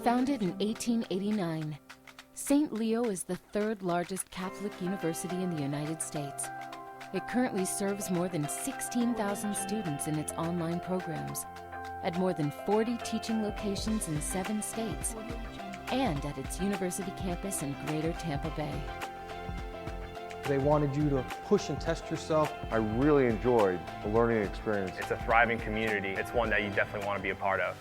Founded in 1889, St. Leo is the third largest Catholic university in the United States. It currently serves more than 16,000 students in its online programs, at more than 40 teaching locations in 7 states, and at its university campus in Greater Tampa Bay. They wanted you to push and test yourself. I really enjoyed the learning experience. It's a thriving community. It's one that you definitely want to be a part of.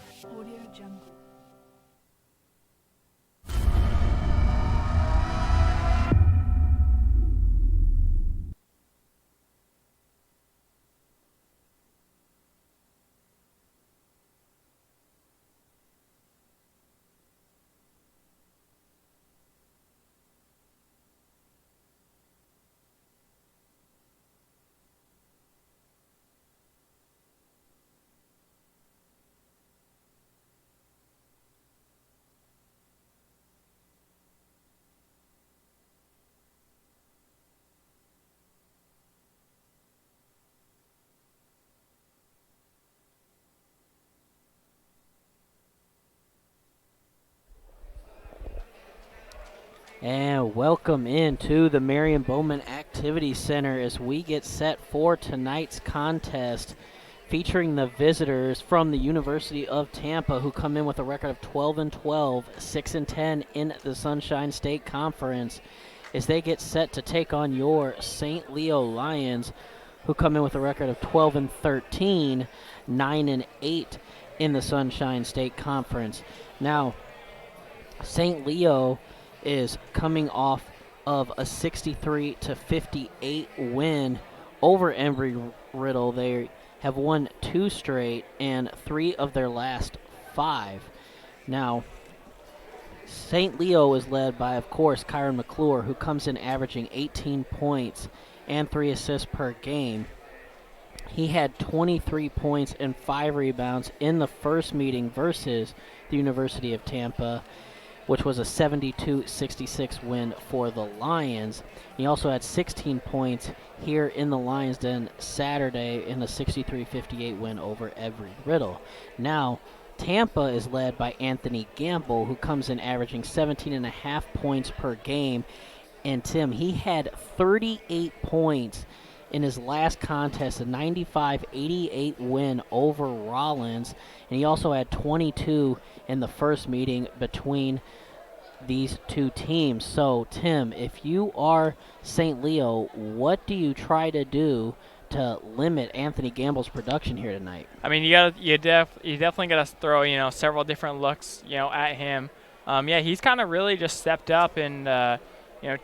And welcome into the Marion Bowman Activity Center as we get set for tonight's contest featuring the visitors from the University of Tampa, who come in with a record of 12-12, 6-10 in the Sunshine State Conference, as they get set to take on your St. Leo Lions, who come in with a record of 12-13, 9-8 in the Sunshine State Conference. Now, St. Leo is coming off of a 63-58 win over Embry-Riddle. They have won 2 straight and 3 of their last 5. Now, St. Leo is led by, of course, Kyron McClure, who comes in averaging 18 points and 3 assists per game. He had 23 points and 5 rebounds in the first meeting versus the University of Tampa, which was a 72-66 win for the Lions. He also had 16 points here in the Lions Den Saturday in a 63-58 win over Embry-Riddle. Now, Tampa is led by Anthony Gamble, who comes in averaging 17.5 points per game. And Tim, he had 38 points in his last contest, a 95-88 win over Rollins. And he also had 22 in the first meeting between these two teams. So, Tim, if you are St. Leo, what do you try to do to limit Anthony Gamble's production here tonight? I mean, you definitely got to throw several different looks at him. He's kind of really just stepped up and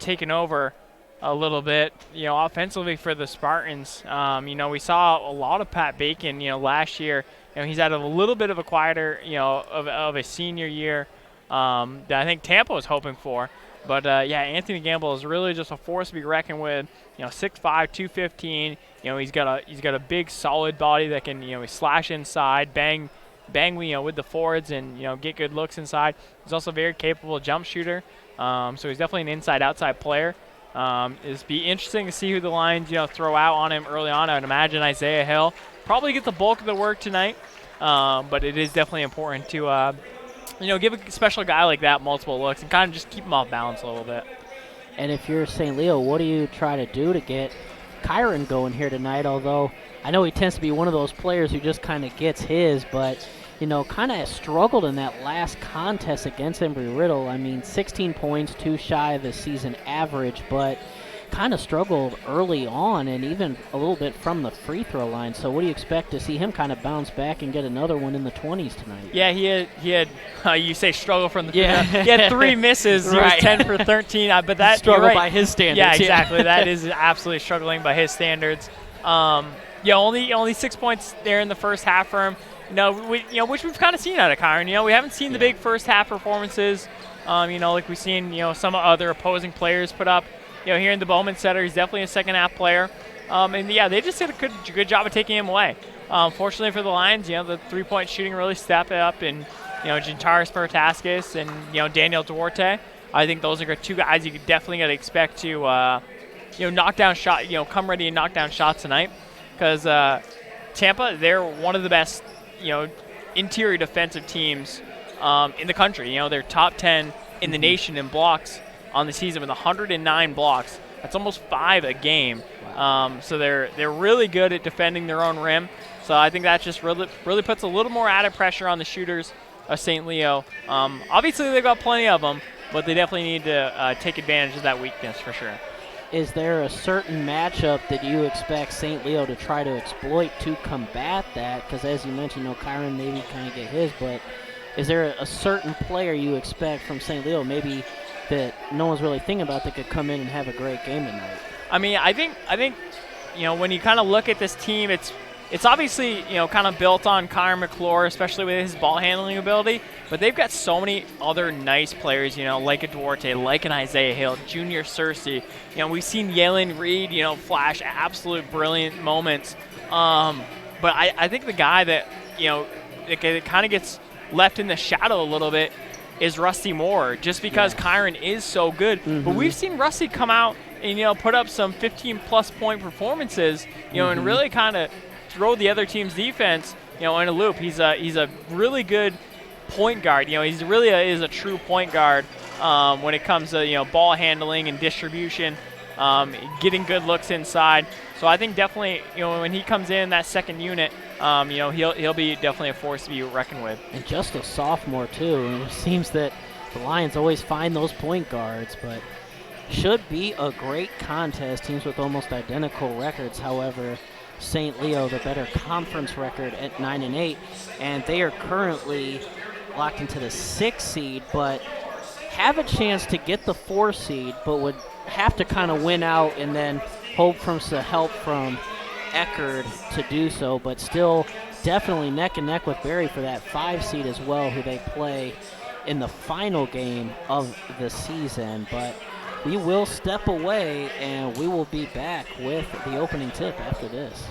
taken over a little bit offensively for the Spartans. We saw a lot of Pat Bacon last year. He's had a little bit of a quieter of a senior year that I think Tampa was hoping for. But, Anthony Gamble is really just a force to be reckoned with. 6'5", 215. He's got a big, solid body that can slash inside, bang with the forwards, and get good looks inside. He's also a very capable jump shooter. So he's definitely an inside-outside player. It'd be interesting to see who the Lions throw out on him early on. I would imagine Isaiah Hill probably get the bulk of the work tonight. But it is definitely important to give a special guy like that multiple looks and kind of just keep him off balance a little bit. And if you're St. Leo, what do you try to do to get Kyron going here tonight? Although I know he tends to be one of those players who just kind of gets his, but kind of struggled in that last contest against Embry-Riddle. I mean, 16 points, 2 shy of the season average, but kind of struggled early on and even a little bit from the free throw line. So what do you expect to see him kind of bounce back and get another one in the 20s tonight? Yeah, he had you say struggle from the free throw. He had 3 misses. He was 10 for 13, but that struggle right. by his standards. Yeah, exactly. That is absolutely struggling by his standards. Only 6 points there in the first half for him. Which we've kind of seen out of Kyron. We haven't seen the big first half performances. Like we've seen some other opposing players put up. Here in the Bowman Center, he's definitely a second half player. They just did a good job of taking him away. Fortunately for the Lions, the 3-point shooting really stepped up, and Gintaris Spartaskis and Daniel Duarte. I think those are 2 guys you definitely got to expect to knock down shot. Come ready and knock down shots tonight, because Tampa, they're one of the best interior defensive teams in the country. You know, they're top 10 in the nation in blocks on the season with 109 blocks. That's almost 5 a game. So they're really good at defending their own rim. So I think that just really puts a little more added pressure on the shooters of St. Leo. Obviously, they've got plenty of them, but they definitely need to take advantage of that weakness for sure. Is there a certain matchup that you expect St. Leo to try to exploit to combat that? Because as you mentioned, Kyron maybe kind of get his, but is there a certain player you expect from St. Leo maybe that no one's really thinking about that could come in and have a great game tonight? I mean, I think when you kind of look at this team, it's obviously kind of built on Kyron McClure, especially with his ball handling ability. But they've got so many other nice players, like a Duarte, like an Isaiah Hill, Junior Searcy. We've seen Yalen Reed, flash absolute brilliant moments. But I think the guy that that kind of gets left in the shadow a little bit is Rusty Moore, just because Kyron is so good. But we've seen Rusty come out and put up some 15-plus point performances, and really kind of throw the other team's defense, in a loop. He's a really good point guard. He's really is a true point guard when it comes to ball handling and distribution, getting good looks inside. So I think definitely when he comes in that second unit, he'll be definitely a force to be reckoned with. And just a sophomore too. And it seems that the Lions always find those point guards, but should be a great contest. Teams with almost identical records. However, St. Leo the better conference record at 9-8, and they are currently locked into the 6th seed, but have a chance to get the 4 seed, but would have to kind of win out and then hope for some help from Eckerd to do so, but still definitely neck and neck with Berry for that 5 seed as well, who they play in the final game of the season. But we will step away, and we will be back with the opening tip after this.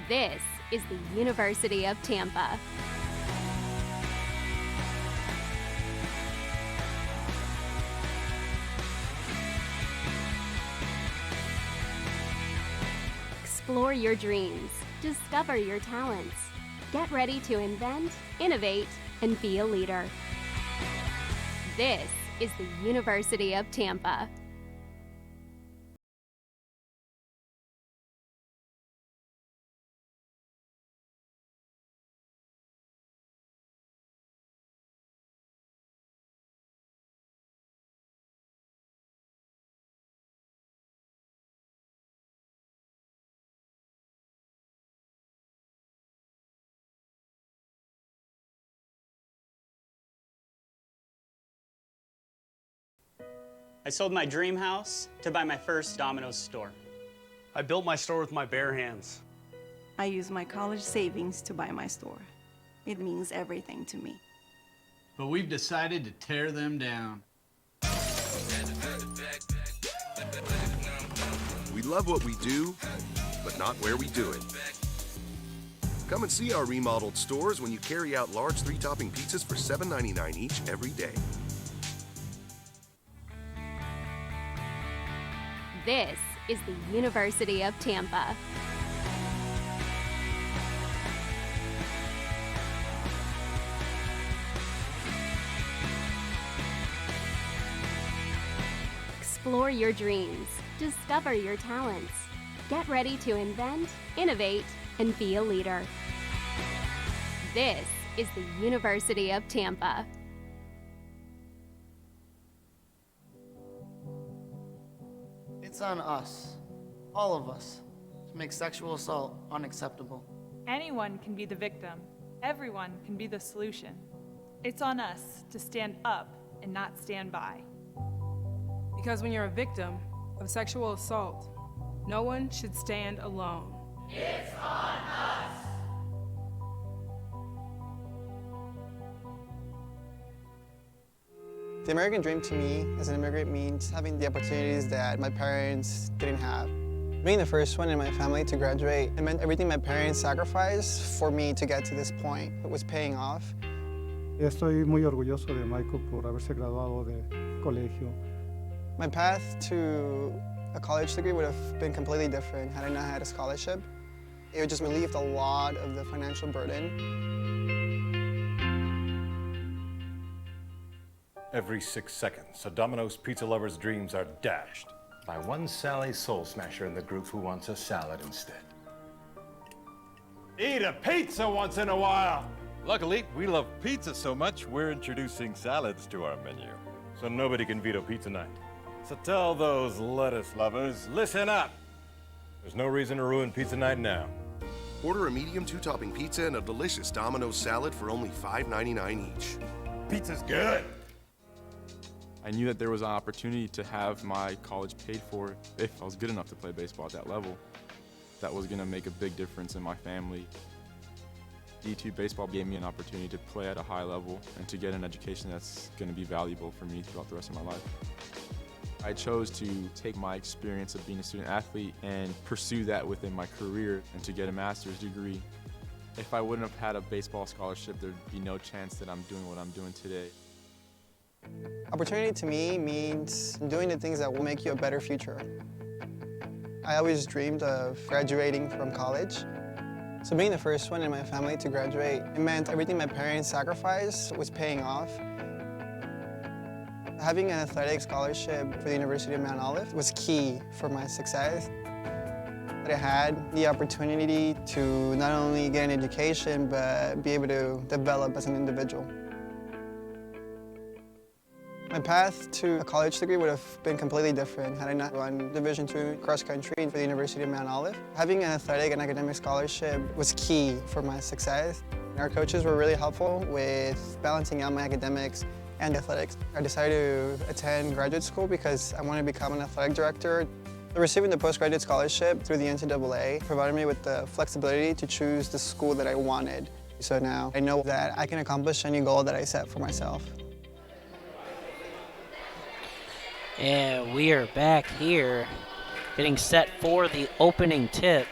This is the University of Tampa. Explore your dreams, discover your talents. Get ready to invent, innovate, and be a leader. This is the University of Tampa. I sold my dream house to buy my first Domino's store. I built my store with my bare hands. I used my college savings to buy my store. It means everything to me. But we've decided to tear them down. We love what we do, but not where we do it. Come and see our remodeled stores when you carry out large 3-topping pizzas for $7.99 each every day. This is the University of Tampa. Explore your dreams, discover your talents. Get ready to invent, innovate, and be a leader. This is the University of Tampa. It's on us, all of us, to make sexual assault unacceptable. Anyone can be the victim. Everyone can be the solution. It's on us to stand up and not stand by. Because when you're a victim of sexual assault, no one should stand alone. It's on us. The American dream to me as an immigrant means having the opportunities that my parents didn't have. Being the first one in my family to graduate, it meant everything my parents sacrificed for me to get to this point. It was paying off. Estoy muy orgulloso de Michael por haberse graduado de colegio. My path to a college degree would have been completely different had I not had a scholarship. It would just relieved a lot of the financial burden. Every 6 seconds, a Domino's pizza lover's dreams are dashed by one Sally Soul Smasher in the group who wants a salad instead. Eat a pizza once in a while! Luckily, we love pizza so much, we're introducing salads to our menu. So nobody can veto pizza night. So tell those lettuce lovers, listen up! There's no reason to ruin pizza night now. Order a medium 2-topping pizza and a delicious Domino's salad for only $5.99 each. Pizza's good! I knew that there was an opportunity to have my college paid for if I was good enough to play baseball at that level. That was going to make a big difference in my family. D2 baseball gave me an opportunity to play at a high level and to get an education that's going to be valuable for me throughout the rest of my life. I chose to take my experience of being a student athlete and pursue that within my career and to get a master's degree. If I wouldn't have had a baseball scholarship, there'd be no chance that I'm doing what I'm doing today. Opportunity to me means doing the things that will make you a better future. I always dreamed of graduating from college. So being the first one in my family to graduate, it meant everything my parents sacrificed was paying off. Having an athletic scholarship for the University of Mount Olive was key for my success. I had the opportunity to not only get an education, but be able to develop as an individual. My path to a college degree would have been completely different had I not run Division II cross country for the University of Mount Olive. Having an athletic and academic scholarship was key for my success. Our coaches were really helpful with balancing out my academics and athletics. I decided to attend graduate school because I wanted to become an athletic director. Receiving the postgraduate scholarship through the NCAA provided me with the flexibility to choose the school that I wanted. So now I know that I can accomplish any goal that I set for myself. And we are back here getting set for the opening tip.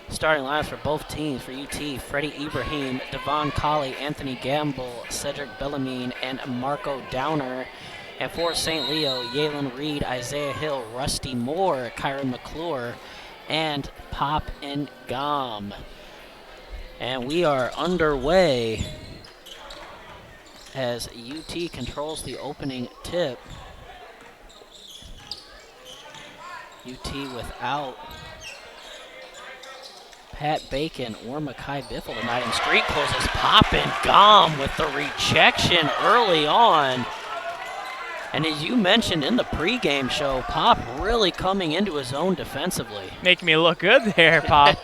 Starting lines for both teams. For UT, Freddie Ibrahim, Devon Colley, Anthony Gamble, Cedric Bellarmine, and Marco Downer. And for St. Leo, Yalen Reed, Isaiah Hill, Rusty Moore, Kyron McClure, and Pop and Gom. And we are underway as UT controls the opening tip. UT without Pat Bacon or Makai Biffle tonight, and street closes. Pop and Gom with the rejection early on. And as you mentioned in the pregame show, Pop really coming into his own defensively. Making me look good there, Pop.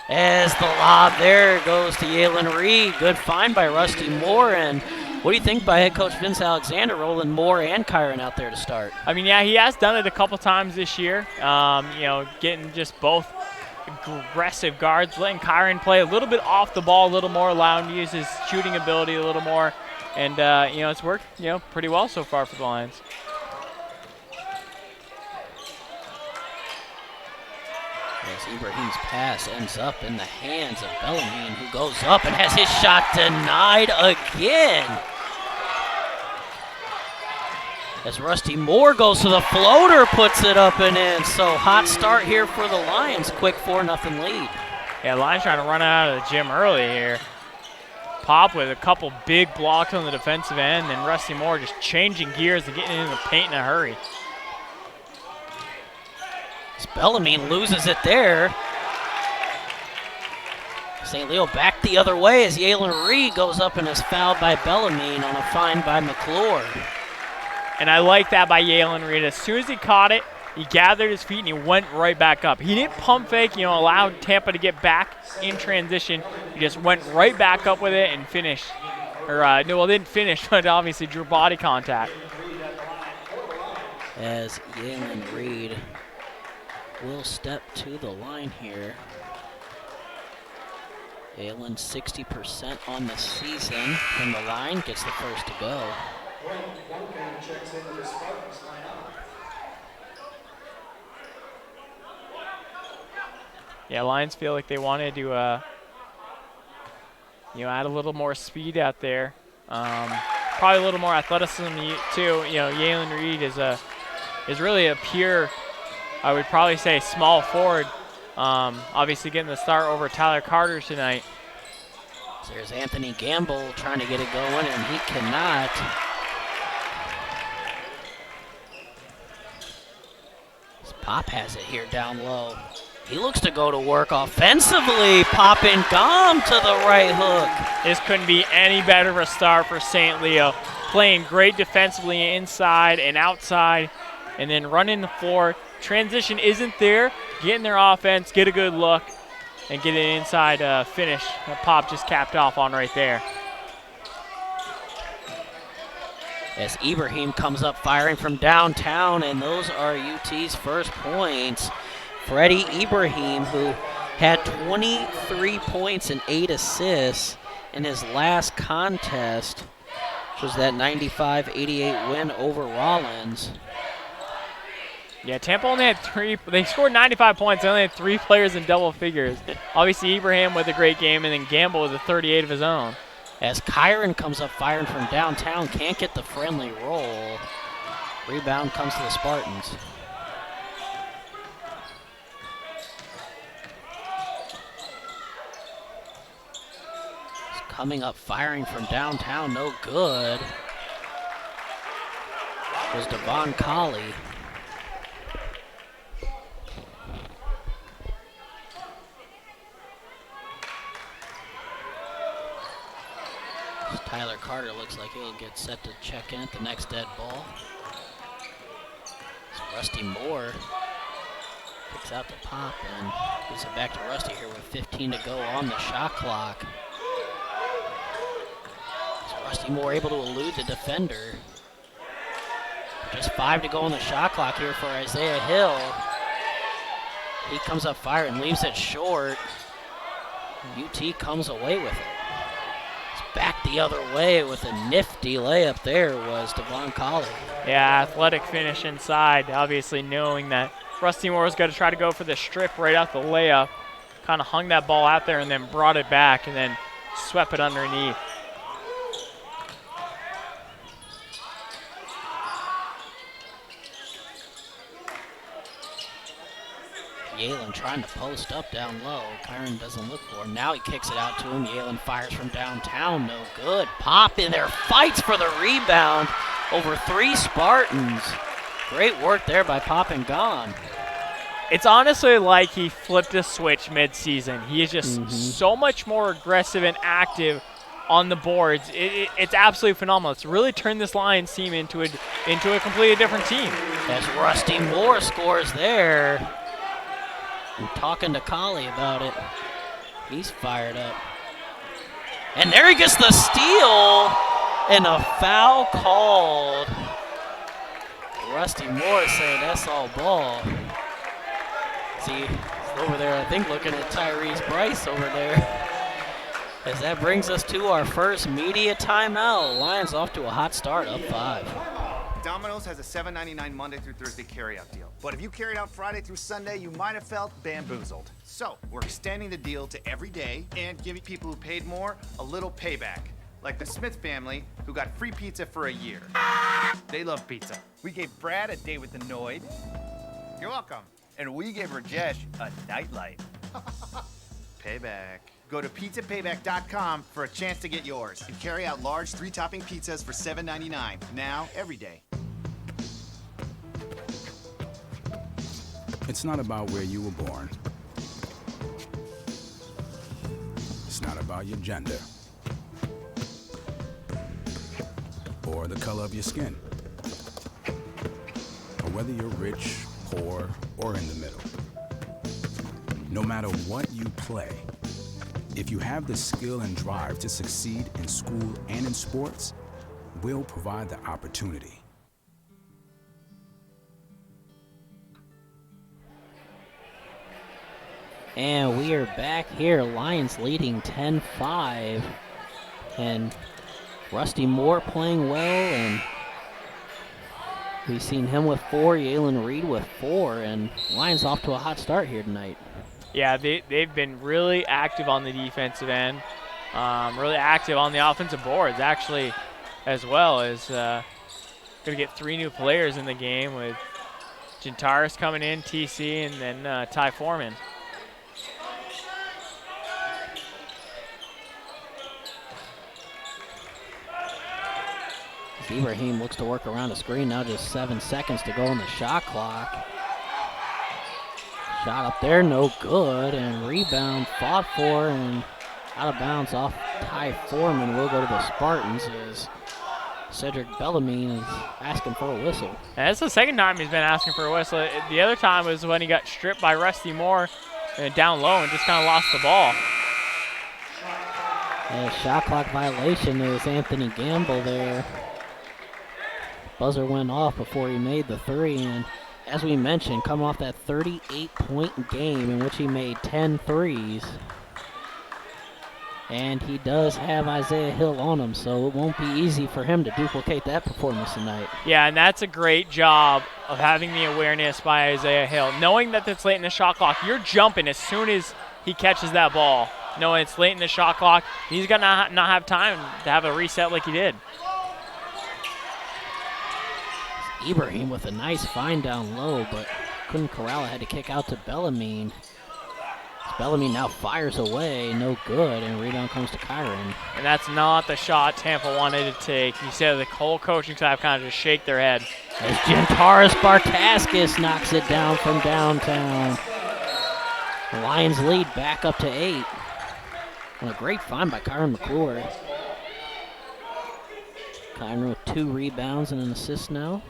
As the lob there goes to Yalen Reed. Good find by Rusty Moore. And what do you think by head coach Vince Alexander rolling Moore and Kyron out there to start? I mean, yeah, he has done it a couple times this year. You know, getting just both aggressive guards, letting Kyron play a little bit off the ball a little more, allowing him to use his shooting ability a little more. And, you know, it's worked, you know, pretty well so far for the Lions. As Ibrahim's pass ends up in the hands of Bellarmine, who goes up and has his shot denied again. As Rusty Moore goes to the floater, puts it up and in. So hot start here for the Lions, quick 4-0 lead. Yeah, Lions trying to run out of the gym early here. Pop with a couple big blocks on the defensive end, and Rusty Moore just changing gears and getting into the paint in a hurry. Bellarmine loses it there. St. Leo back the other way as Yalen Reed goes up and is fouled by Bellarmine on a fine by McClure. And I like that by Yalen Reed. As soon as he caught it, he gathered his feet and he went right back up. He didn't pump fake, you know, allowed Tampa to get back in transition. He just went right back up with it and finished. Or, no, well, didn't finish, but obviously drew body contact. As Yalen Reed will step to the line here. Yalen 60% on the season from the line, gets the first to go. One game checks in with the Spartans. Why not? Yeah, Lions feel like they wanted to, add a little more speed out there. Probably a little more athleticism too. Yalen Reed is really a pure, I would probably say, small forward. Obviously getting the start over Tyler Carter tonight. So there's Anthony Gamble trying to get it going, and he cannot. Pop has it here down low. He looks to go to work offensively, popping Gom to the right hook. This couldn't be any better of a start for St. Leo. Playing great defensively inside and outside, and then running the floor. Transition isn't there. Getting their offense, get a good look, and get an inside finish that Pop just capped off on right there. As Ibrahim comes up firing from downtown, and those are UT's first points. Freddie Ibrahim, who had 23 points and 8 assists in his last contest, which was that 95-88 win over Rollins. Yeah, Tampa only had they scored 95 points. They only had 3 players in double figures. Obviously, Ibrahim with a great game, and then Gamble with a 38 of his own. As Kyron comes up firing from downtown, can't get the friendly roll. Rebound comes to the Spartans. Coming up firing from downtown, no good. It was Devon Colley. Tyler Carter looks like he'll get set to check in at the next dead ball. So Rusty Moore picks out the pop and gives it back to Rusty here with 15 to go on the shot clock. So Rusty Moore able to elude the defender. Just 5 to go on the shot clock here for Isaiah Hill. He comes up firing, leaves it short. UT comes away with it. Back the other way with a nifty layup there was Devon Colley. Yeah, athletic finish inside, obviously knowing that Rusty Moore's got to try to go for the strip right out the layup. Kind of hung that ball out there and then brought it back and then swept it underneath. Yalen trying to post up down low. Kyron doesn't look for him. Now he kicks it out to him. Yalen fires from downtown. No good. Pop in there. Fights for the rebound over 3 Spartans. Great work there by Pop and Gone. It's honestly like he flipped a switch mid-season. He is just so much more aggressive and active on the boards. It's absolutely phenomenal. It's really turned this Lions team into a completely different team. As Rusty Moore scores there. I'm talking to Colley about it. He's fired up. And there he gets the steal and a foul called. Rusty Moore saying that's all ball. See, he's over there, I think, looking at Tyrese Bryce over there. As that brings us to our first media timeout. Lions off to a hot start, up 5. Domino's has a $7.99 Monday through Thursday carryout deal. But if you carried out Friday through Sunday, you might have felt bamboozled. So we're extending the deal to every day and giving people who paid more a little payback. Like the Smith family, who got free pizza for a year. They love pizza. We gave Brad a date with the Noid. You're welcome. And we gave Rajesh a nightlight. Payback. Go to pizzapayback.com for a chance to get yours. And carry out large 3-topping pizzas for $7.99. Now, every day. It's not about where you were born. It's not about your gender. Or the color of your skin. Or whether you're rich, poor, or in the middle. No matter what you play, if you have the skill and drive to succeed in school and in sports, we'll provide the opportunity. And we are back here, Lions leading 10-5. And Rusty Moore playing well, and we've seen him with 4, Yalen Reed with 4, and Lions off to a hot start here tonight. Yeah, they've been really active on the defensive end, really active on the offensive boards, actually, as well as going to get 3 new players in the game with Gintaris coming in, TC, and then Ty Foreman. Ibrahim looks to work around the screen. Now just 7 seconds to go on the shot clock. Shot up there, no good, and rebound fought for and out of bounds off Ty Foreman. Will go to the Spartans as Cedric Bellarmine is asking for a whistle. And that's the second time he's been asking for a whistle. The other time was when he got stripped by Rusty Moore down low and just kind of lost the ball. A shot clock violation is Anthony Gamble there. Buzzer went off before he made the 3, and as we mentioned, coming off that 38-point game in which he made 10 threes. And he does have Isaiah Hill on him, so it won't be easy for him to duplicate that performance tonight. Yeah, and that's a great job of having the awareness by Isaiah Hill. Knowing that it's late in the shot clock, you're jumping as soon as he catches that ball. Knowing it's late in the shot clock, he's going to not have time to have a reset like he did. Ibrahim with a nice find down low, but couldn't corral it, had to kick out to Bellarmine. Bellarmine now fires away, no good, and rebound comes to Kyron. And that's not the shot Tampa wanted to take. You said the whole coaching staff kind of just shake their head. As Gintaris Bartaskis knocks it down from downtown. The Lions lead back up to 8. And a great find by Kyron McClure. Kyron with 2 rebounds and an assist now.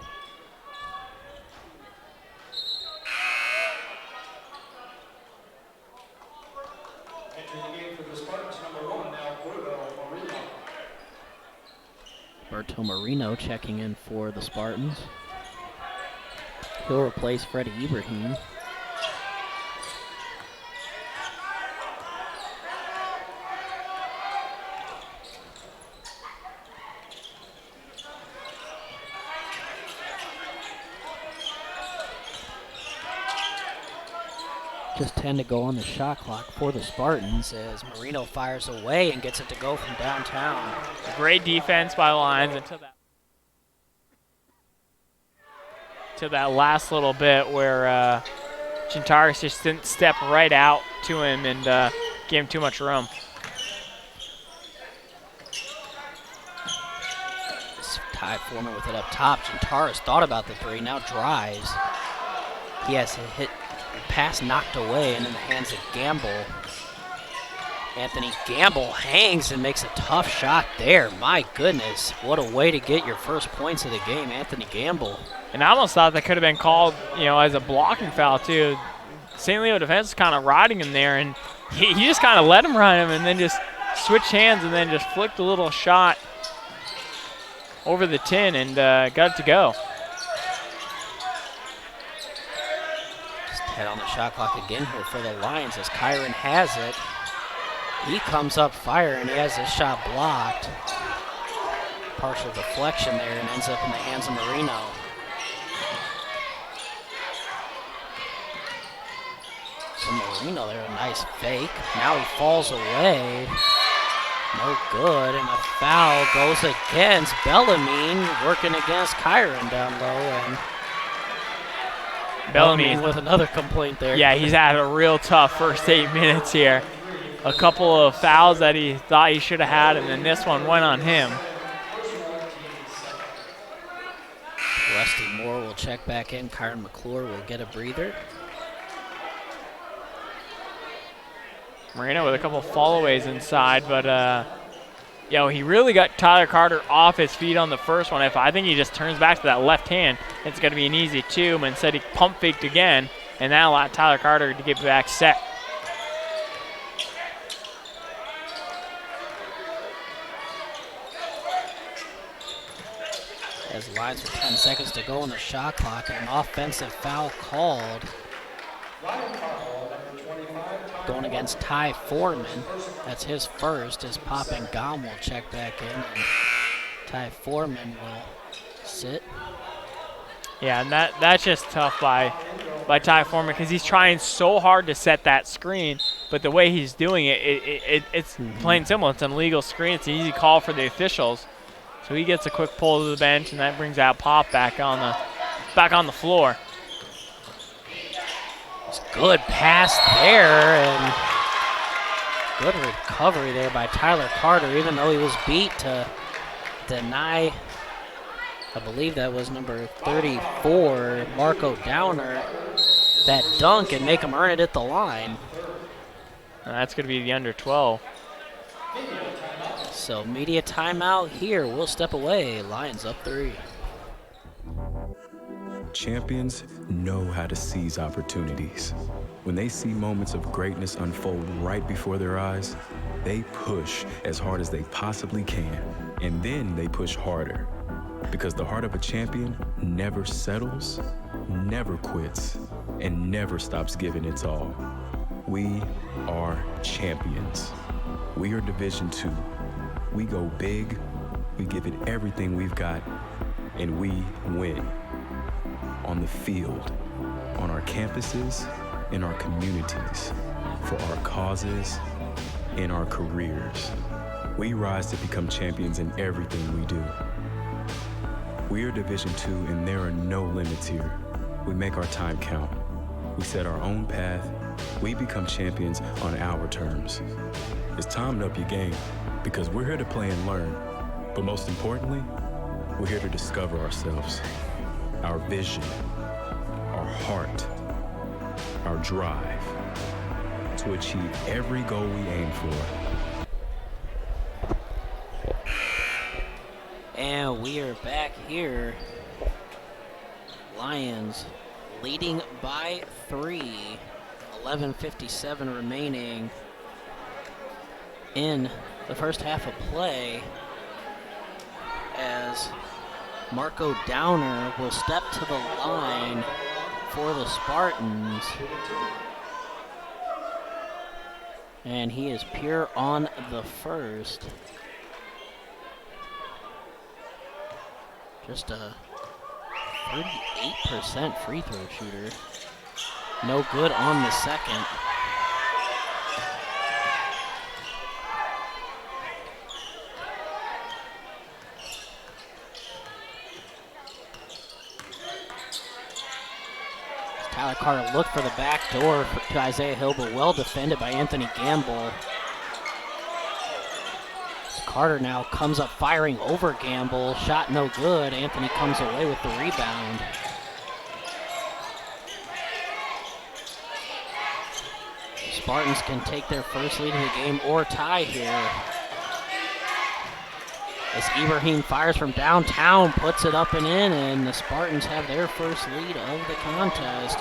Berto Marino checking in for the Spartans. He'll replace Freddie Ibrahim. Just 10 to go on the shot clock for the Spartans as Marino fires away and gets it to go from downtown. Great defense by the Lions until that last little bit where Gintaris just didn't step right out to him and gave him too much room. Ty Foreman with it up top. Gintaris thought about the 3, now drives. He has a hit. Pass knocked away and in the hands of Gamble. Anthony Gamble hangs and makes a tough shot there. My goodness, what a way to get your first points of the game, Anthony Gamble. And I almost thought that could have been called, as a blocking foul too. St. Leo defense is kind of riding him there, and he just kind of let him run him and then just switched hands and then just flicked a little shot over the tin and got it to go. Head on the shot clock again here for the Lions as Kyron has it. He comes up firing, he has his shot blocked. Partial deflection there and ends up in the hands of Marino. So Marino there, a nice fake. Now he falls away. No good, and a foul goes against Bellarmine, working against Kyron down low, and Bellarmine with another complaint there. Yeah, he's had a real tough first 8 minutes here. A couple of fouls that he thought he should have had, and then this one went on him. Rusty Moore will check back in. Kyron McClure will get a breather. Marino with a couple followaways inside, but he really got Tyler Carter off his feet on the first one. If I think he just turns back to that left hand, it's going to be an easy 2, but instead he pump faked again, and that allowed Tyler Carter to get back set. As Lions with 10 seconds to go on the shot clock, and an offensive foul called. Going against Ty Foreman. That's his first, as Pop and Gom will check back in. And Ty Foreman will sit. Yeah, and that's just tough by Ty Foreman because he's trying so hard to set that screen, but the way he's doing it, it's plain simple. It's an illegal screen. It's an easy call for the officials. So he gets a quick pull to the bench, and that brings out Pop back on the floor. It's good pass there, and good recovery there by Tyler Carter, even though he was beat to deny, I believe that was number 34, Marco Downer, that dunk and make him earn it at the line. And that's going to be the under 12. So media timeout here. We'll step away. Lions up 3. Champions know how to seize opportunities. When they see moments of greatness unfold right before their eyes, they push as hard as they possibly can, and then they push harder. Because the heart of a champion never settles, never quits, and never stops giving its all. We are champions. We are Division II. We go big, we give it everything we've got, and we win. On the field, on our campuses, in our communities, for our causes, in our careers. We rise to become champions in everything we do. We are Division II, and there are no limits here. We make our time count. We set our own path. We become champions on our terms. It's time to up your game, because we're here to play and learn. But most importantly, we're here to discover ourselves, our vision, our heart, our drive, to achieve every goal we aim for. And we are back here. Lions leading by 3. 11:57 remaining in the first half of play, as Marco Downer will step to the line for the Spartans. And he is pure on the first. Just a 38% free throw shooter. No good on the second. Tyler Carter looked for the back door to Isaiah Hill, but well defended by Anthony Gamble. Carter now comes up firing over Gamble. Shot no good. Anthony comes away with the rebound. Spartans can take their first lead in the game or tie here. As Ibrahim fires from downtown, puts it up and in, and the Spartans have their first lead of the contest.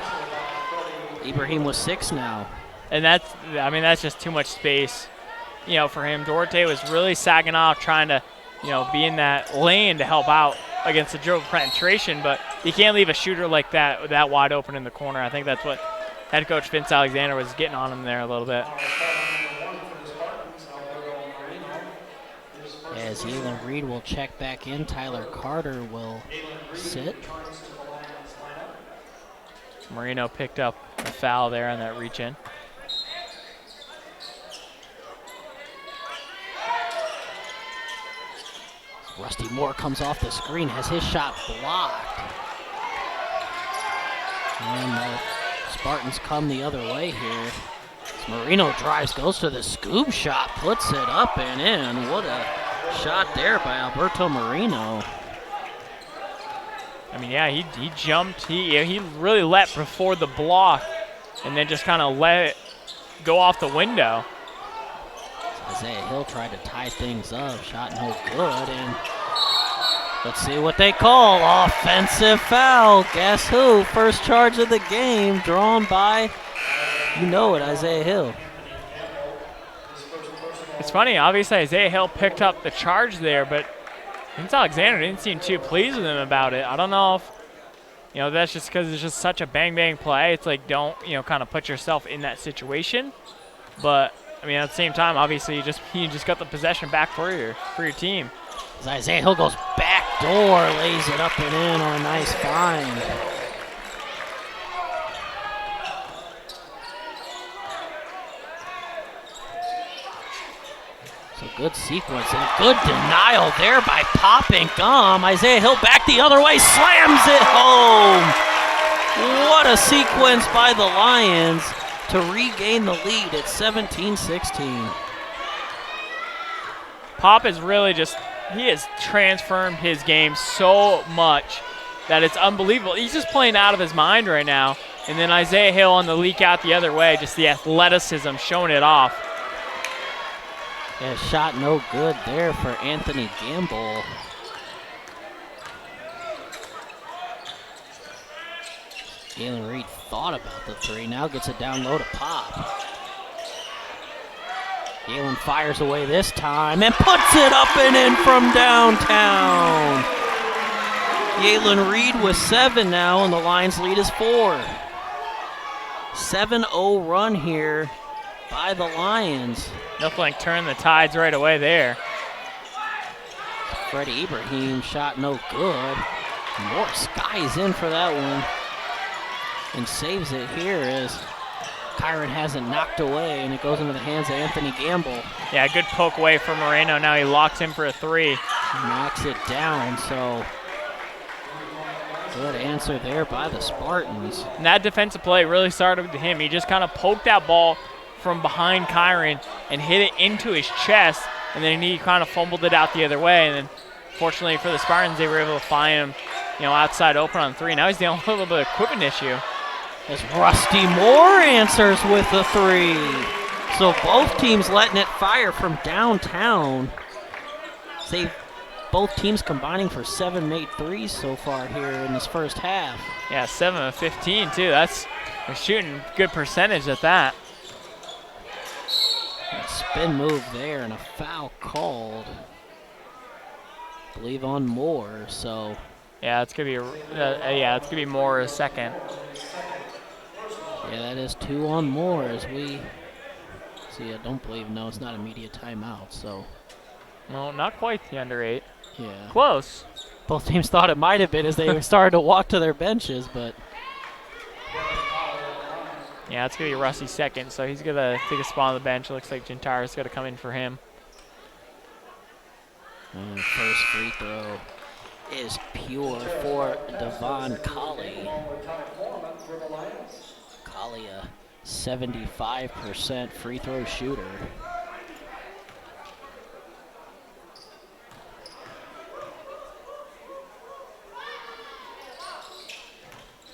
Ibrahim with 6 now. And that's just too much space, for him. Duarte was really sagging off, trying to, be in that lane to help out against the dribble penetration, but you can't leave a shooter like that wide open in the corner. I think that's what head coach Vince Alexander was getting on him there a little bit. As Elon Reed will check back in, Tyler Carter will sit. Marino picked up a foul there on that reach-in. Rusty Moore comes off the screen, has his shot blocked. And the Spartans come the other way here. As Marino drives, goes to the scoop shot, puts it up and in. What a shot there by Alberto Marino. He jumped. He really leapt before the block and then just kind of let it go off the window. Isaiah Hill tried to tie things up. Shot no good. And let's see what they call. Offensive foul. Guess who? First charge of the game drawn by, Isaiah Hill. It's funny. Obviously, Isaiah Hill picked up the charge there, but Vince Alexander didn't seem too pleased with him about it. I don't know if, that's just because it's just such a bang-bang play. It's like, don't, kind of put yourself in that situation. But, at the same time, obviously, you just got the possession back for your team. As Isaiah Hill goes back door, lays it up and in on a nice find. So good sequence and good denial there by Pop and Gum. Isaiah Hill back the other way, slams it home. What a sequence by the Lions to regain the lead at 17-16. Pop is really he has transformed his game so much that it's unbelievable. He's just playing out of his mind right now. And then Isaiah Hill on the leak out the other way, just the athleticism showing it off. Yeah, shot no good there for Anthony Gamble. Galen Reed thought about the three, now gets it down low to Pop. Galen fires away this time and puts it up and in from downtown. Galen Reed with 7 now, and the Lions lead is 4. 7-0 run here by the Lions. Nothing like turn the tides right away there. Freddie Ibrahim shot no good. Morris skies in for that one and saves it here as Kyron has it knocked away, and it goes into the hands of Anthony Gamble. Yeah, good poke away for Moreno. Now he locks in for a 3. Knocks it down, so good answer there by the Spartans. And that defensive play really started with him. He just kind of poked that ball from behind Kyron and hit it into his chest, and then he kind of fumbled it out the other way. And then, fortunately for the Spartans, they were able to find him, outside open on 3. Now he's dealing with a little bit of equipment issue. As Rusty Moore answers with the 3. So both teams letting it fire from downtown. Both teams combining for 7 made threes so far here in this first half. Yeah, 7 of 15 too. They're shooting good percentage at that. Spin move there and a foul called, I believe, on Moore. So yeah, it's gonna be Moore a second. Yeah, that is 2 on Moore as we see. I don't believe, no, it's not a media timeout. So no, not quite the under 8. Yeah, close. Both teams thought it might have been as they started to walk to their benches, but. Yeah, it's going to be Rusty's second, so he's going to take a spot on the bench. It looks like Gentara's got to come in for him. And first free throw is pure for Devon Colley. Colley, a 75% free throw shooter.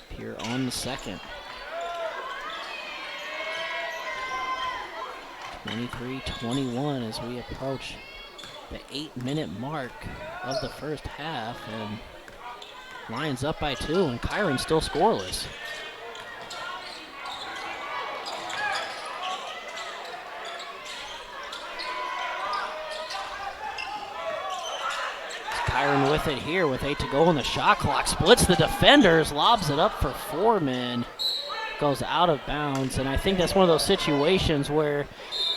Pure on the second. 23-21 as we approach the 8-minute mark of the first half, and Lions up by 2, and Kyron's still scoreless. Kyron with it here with 8 to go on the shot clock, splits the defenders, lobs it up for Foreman, goes out of bounds, and I think that's one of those situations where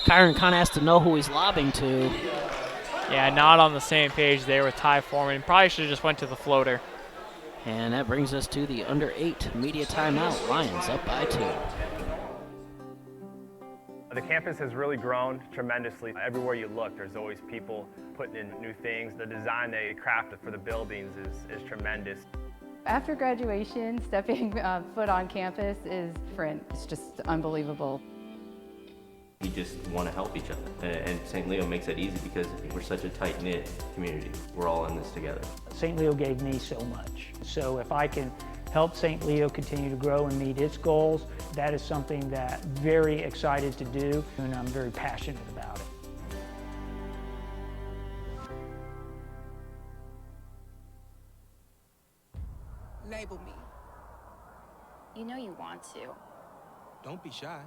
Kyron kind of has to know who he's lobbing to. Yeah, not on the same page there with Ty Foreman. Probably should have just went to the floater. And that brings us to the under 8 media timeout. Lions up by 2. The campus has really grown tremendously. Everywhere you look, there's always people putting in new things. The design they crafted for the buildings is tremendous. After graduation, stepping foot on campus is different. It's just unbelievable. We just want to help each other, and St. Leo makes that easy because we're such a tight-knit community. We're all in this together. St. Leo gave me so much. So if I can help St. Leo continue to grow and meet its goals, that is something that I'm very excited to do, and I'm very passionate about it. Label me. You know you want to. Don't be shy.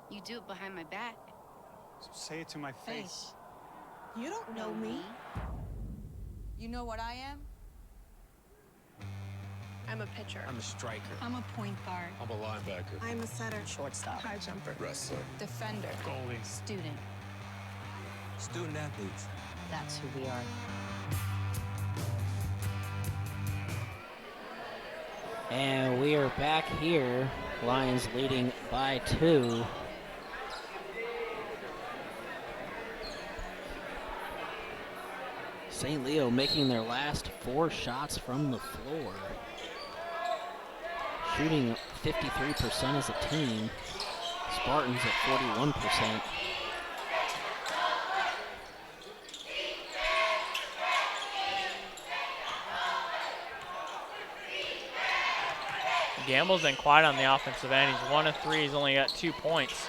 You do it behind my back. So say it to my face. You don't know me. You know what I am? I'm a pitcher. I'm a striker. I'm a point guard. I'm a linebacker. I'm a setter. Shortstop. High jumper. Wrestler. Defender. Goalie. Student. Student athletes. That's who we are. And we are back here. Lions leading by 2. St. Leo making their last 4 shots from the floor. Shooting 53% as a team. Spartans at 41%. Gamble's been quiet on the offensive end. He's 1 of 3. He's only got 2 points.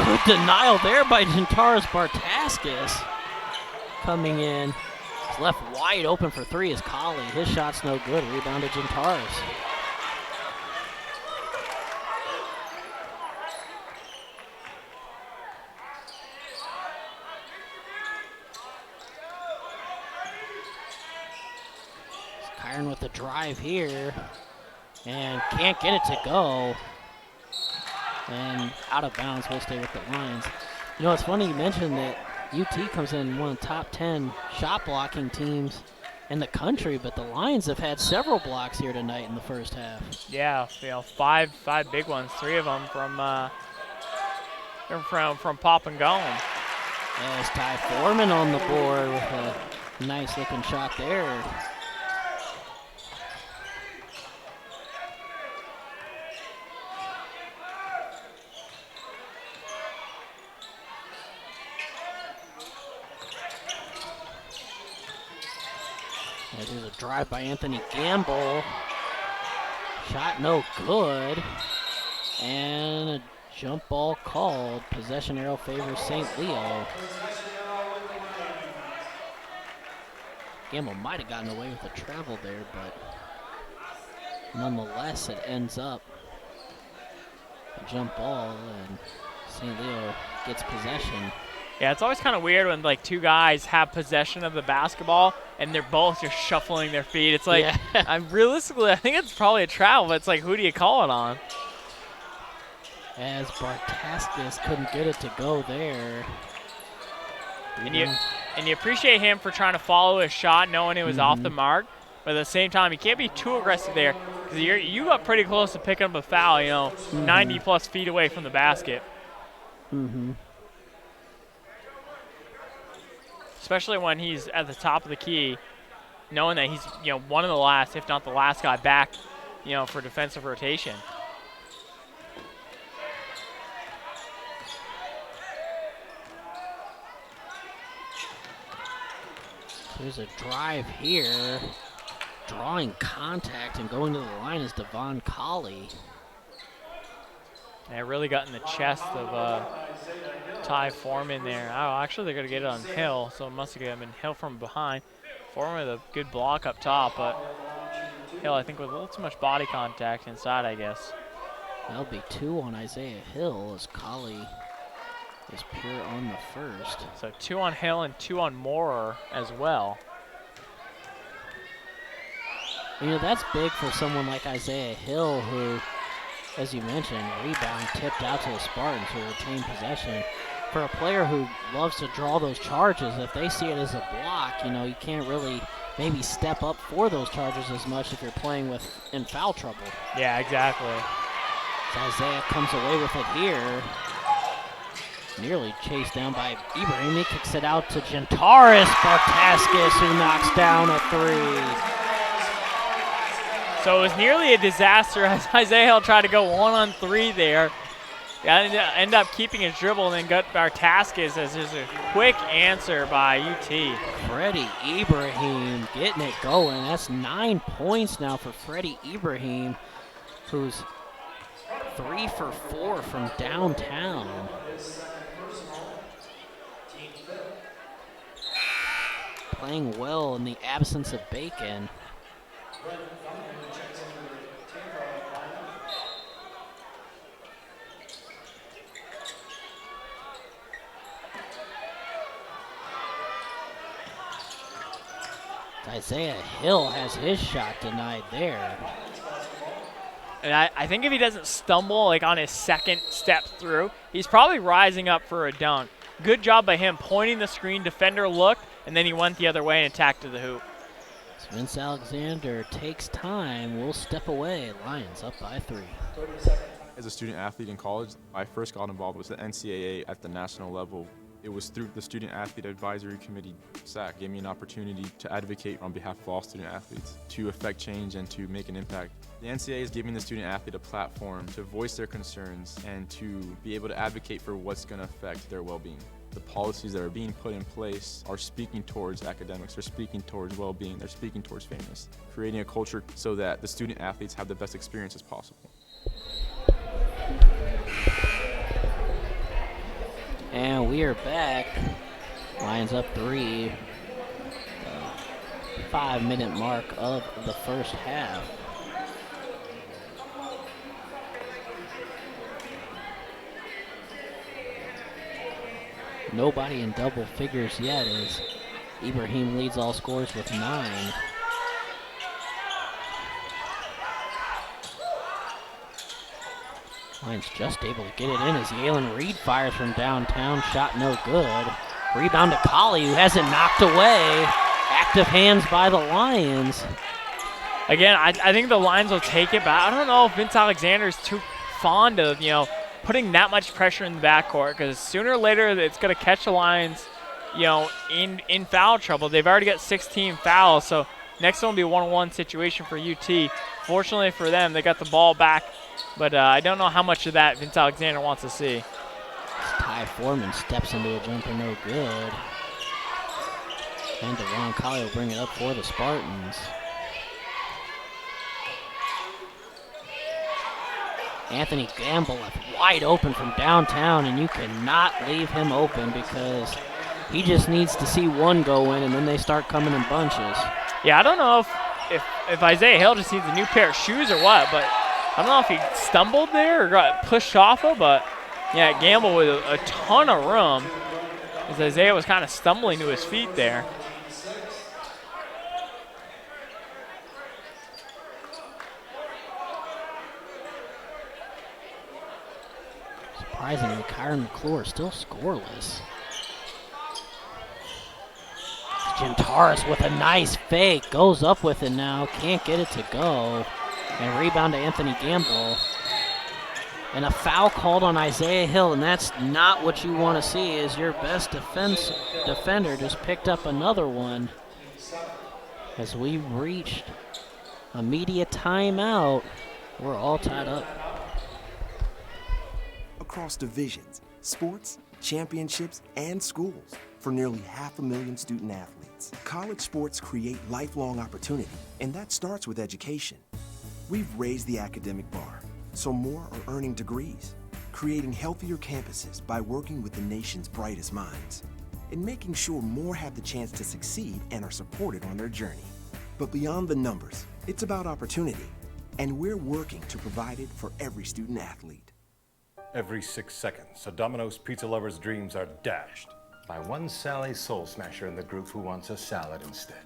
Good denial there by Jantaris Bartaskis. Coming in. He's left wide open for 3 is Colley. His shot's no good. Rebound to Jantaris. Kyron with the drive here. And can't get it to go. And out of bounds, will stay with the Lions. You know, it's funny you mentioned that UT comes in one of the top 10 shot blocking teams in the country, but the Lions have had several blocks here tonight in the first half. Yeah, you know, five big ones. 3 of them from Pop and Gone. There's Ty Foreman on the board with a nice looking shot there. There's a drive by Anthony Gamble. Shot no good. And a jump ball called. Possession arrow favors St. Leo. Gamble might have gotten away with a travel there, but nonetheless it ends up a jump ball and St. Leo gets possession. Yeah, it's always kind of weird when like 2 guys have possession of the basketball and they're both just shuffling their feet. It's like, yeah. I think it's probably a travel, but it's like, who do you call it on? As Bartaskis couldn't get it to go there. And you appreciate him for trying to follow his shot, knowing it was off the mark. But at the same time, you can't be too aggressive there because you got pretty close to picking up a foul, you know, 90 plus feet away from the basket. Especially when he's at the top of the key, knowing that he's, you know, one of the last, if not the last guy back, you know, for defensive rotation. There's a drive here. Drawing contact and going to the line is Devon Colley. And it really got in the chest of Ty Foreman there. Oh, actually, they're going to get it on Hill, so it must have been Hill from behind. Foreman with a good block up top, but Hill, I think, with a little too much body contact inside, I guess. That'll be 2 on Isaiah Hill as Colley is pure on the first. So 2 on Hill and 2 on Moorer as well. You know, that's big for someone like Isaiah Hill who, as you mentioned, rebound tipped out to the Spartans who retained possession. For a player who loves to draw those charges, if they see it as a block, you know, you can't really maybe step up for those charges as much if you're playing in foul trouble. Yeah, exactly. So Isaiah comes away with it here. Nearly chased down by Ibrahim. He kicks it out to Jantaris Bartaskis, who knocks down a 3. So it was nearly a disaster as Isaiah Hill tried to go 1-on-3 there. Ended up keeping his dribble and then got Bartaskis as there's a quick answer by UT. Freddie Ibrahim getting it going. That's 9 points now for Freddie Ibrahim, who's 3 for 4 from downtown. Playing well in the absence of Bacon. Isaiah Hill has his shot denied there. And I think if he doesn't stumble like on his second step through, he's probably rising up for a dunk. Good job by him pointing the screen, defender looked, and then he went the other way and attacked to the hoop. Vince Alexander takes time, will step away. Lions up by 3. As a student athlete in college, I first got involved with the NCAA at the national level. It was through the Student Athlete Advisory Committee, SAC, gave me an opportunity to advocate on behalf of all student athletes, to affect change and to make an impact. The NCAA is giving the student athlete a platform to voice their concerns and to be able to advocate for what's going to affect their well-being. The policies that are being put in place are speaking towards academics, they're speaking towards well-being, they're speaking towards fairness, creating a culture so that the student athletes have the best experience as possible. And we are back. Lions up 3. 5-minute mark of the first half. Nobody in double figures yet as Ibrahim leads all scorers with 9. Lions just able to get it in as Yalen Reed fires from downtown. Shot no good. Rebound to Colley, who has it knocked away. Active hands by the Lions. Again, I think the Lions will take it, but I don't know if Vince Alexander is too fond of, putting that much pressure in the backcourt, because sooner or later it's going to catch the Lions, in foul trouble. They've already got 16 fouls, so next one will be a 1-on-1 situation for UT. Fortunately for them, they got the ball back, but I don't know how much of that Vince Alexander wants to see. Ty Foreman steps into a jumper, no good. And Devon Colley will bring it up for the Spartans. Anthony Gamble left wide open from downtown, and you cannot leave him open because he just needs to see one go in, and then they start coming in bunches. Yeah, I don't know if Isaiah Hill just needs a new pair of shoes or what, but I don't know if he stumbled there or got pushed off of, but yeah, Gamble with a ton of room as Isaiah was kind of stumbling to his feet there. Surprisingly, Kyron McClure still scoreless. Jim Taras with a nice fake, goes up with it now, can't get it to go. And rebound to Anthony Gamble. And a foul called on Isaiah Hill, and that's not what you want to see, as your best defender just picked up another one. As we reached a media timeout, we're all tied up. Across divisions, sports, championships, and schools for nearly 500,000 student athletes. College sports create lifelong opportunity, and that starts with education. We've raised the academic bar, so more are earning degrees, creating healthier campuses by working with the nation's brightest minds, and making sure more have the chance to succeed and are supported on their journey. But beyond the numbers, it's about opportunity, and we're working to provide it for every student athlete. Every 6 seconds, a Domino's pizza lover's dreams are dashed by one Sally Soul Smasher in the group who wants a salad instead.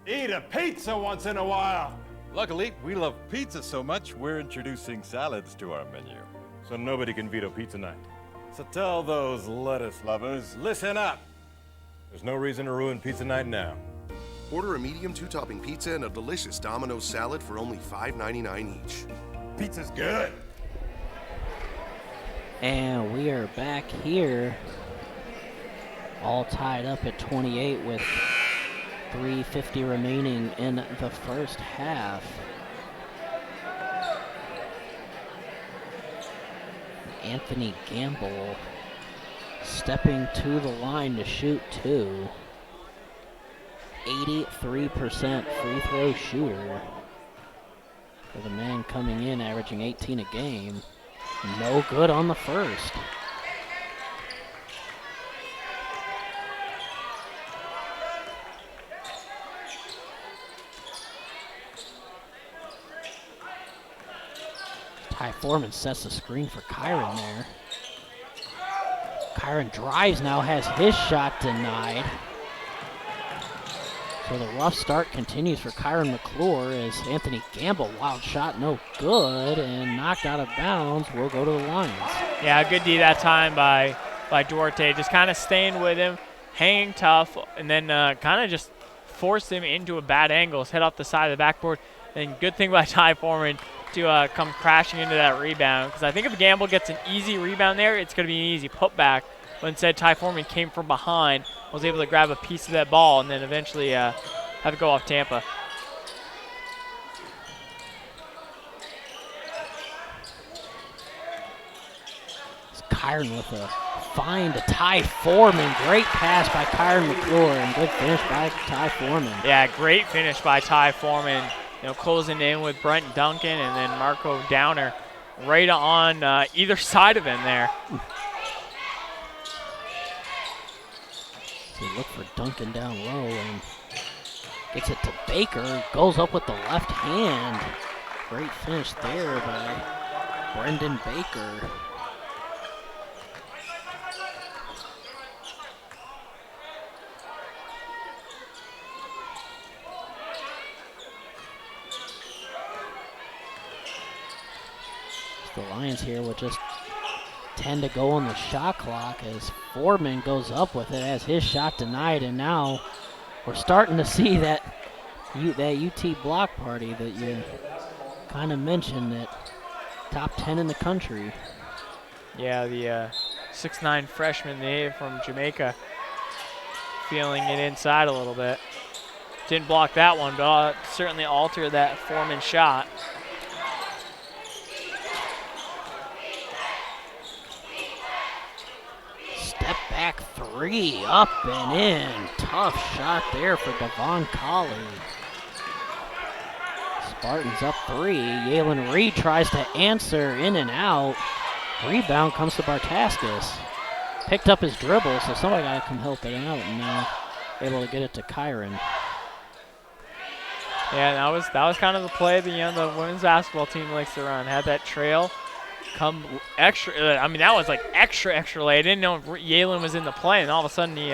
Eat a pizza once in a while! Luckily, we love pizza so much, we're introducing salads to our menu. So nobody can veto pizza night. So tell those lettuce lovers, listen up! There's no reason to ruin pizza night now. Order a medium 2-topping pizza and a delicious Domino's salad for only $5.99 each. Pizza's good! And we are back here, all tied up at 28 with 3:50 remaining in the first half. Anthony Gamble stepping to the line to shoot 2. 83% free throw shooter for the man coming in averaging 18 a game. No good on the first. Ty Foreman sets the screen for Kyron there. Kyron drives now, has his shot denied. So the rough start continues for Kyron McClure as Anthony Gamble, wild shot, no good, and knocked out of bounds, will go to the Lions. Yeah, good D that time by Duarte, just kind of staying with him, hanging tough, and then kind of just forced him into a bad angle, head off the side of the backboard. And good thing by Ty Foreman to come crashing into that rebound, because I think if Gamble gets an easy rebound there, it's going to be an easy putback. But instead, Ty Foreman came from behind, was able to grab a piece of that ball, and then eventually have it go off Tampa. Kyron with a find to Ty Foreman. Great pass by Kyron McClure and good finish by Ty Foreman. Yeah, great finish by Ty Foreman. Closing in with Brent Duncan and then Marco Downer right on either side of him there. So look for Duncan down low and gets it to Baker. Goes up with the left hand. Great finish there by Brendan Baker. The Lions here with just 10 to go on the shot clock as Foreman goes up with it as his shot denied, and now we're starting to see that UT block party that you kind of mentioned, that top 10 in the country. Yeah, the 6'9" freshman from Jamaica feeling it inside a little bit. Didn't block that one, but certainly altered that Foreman shot. Step back three, up and in. Tough shot there for Devon Colley. Spartans up 3. Yalen Reed tries to answer, in and out. Rebound comes to Bartaskis. Picked up his dribble, so somebody got to come help it out, and able to get it to Kyron. Yeah, that was kind of the play the women's basketball team likes to run. Had that trail come extra. I mean, that was like extra late. I didn't know Yalen was in the play, and all of a sudden he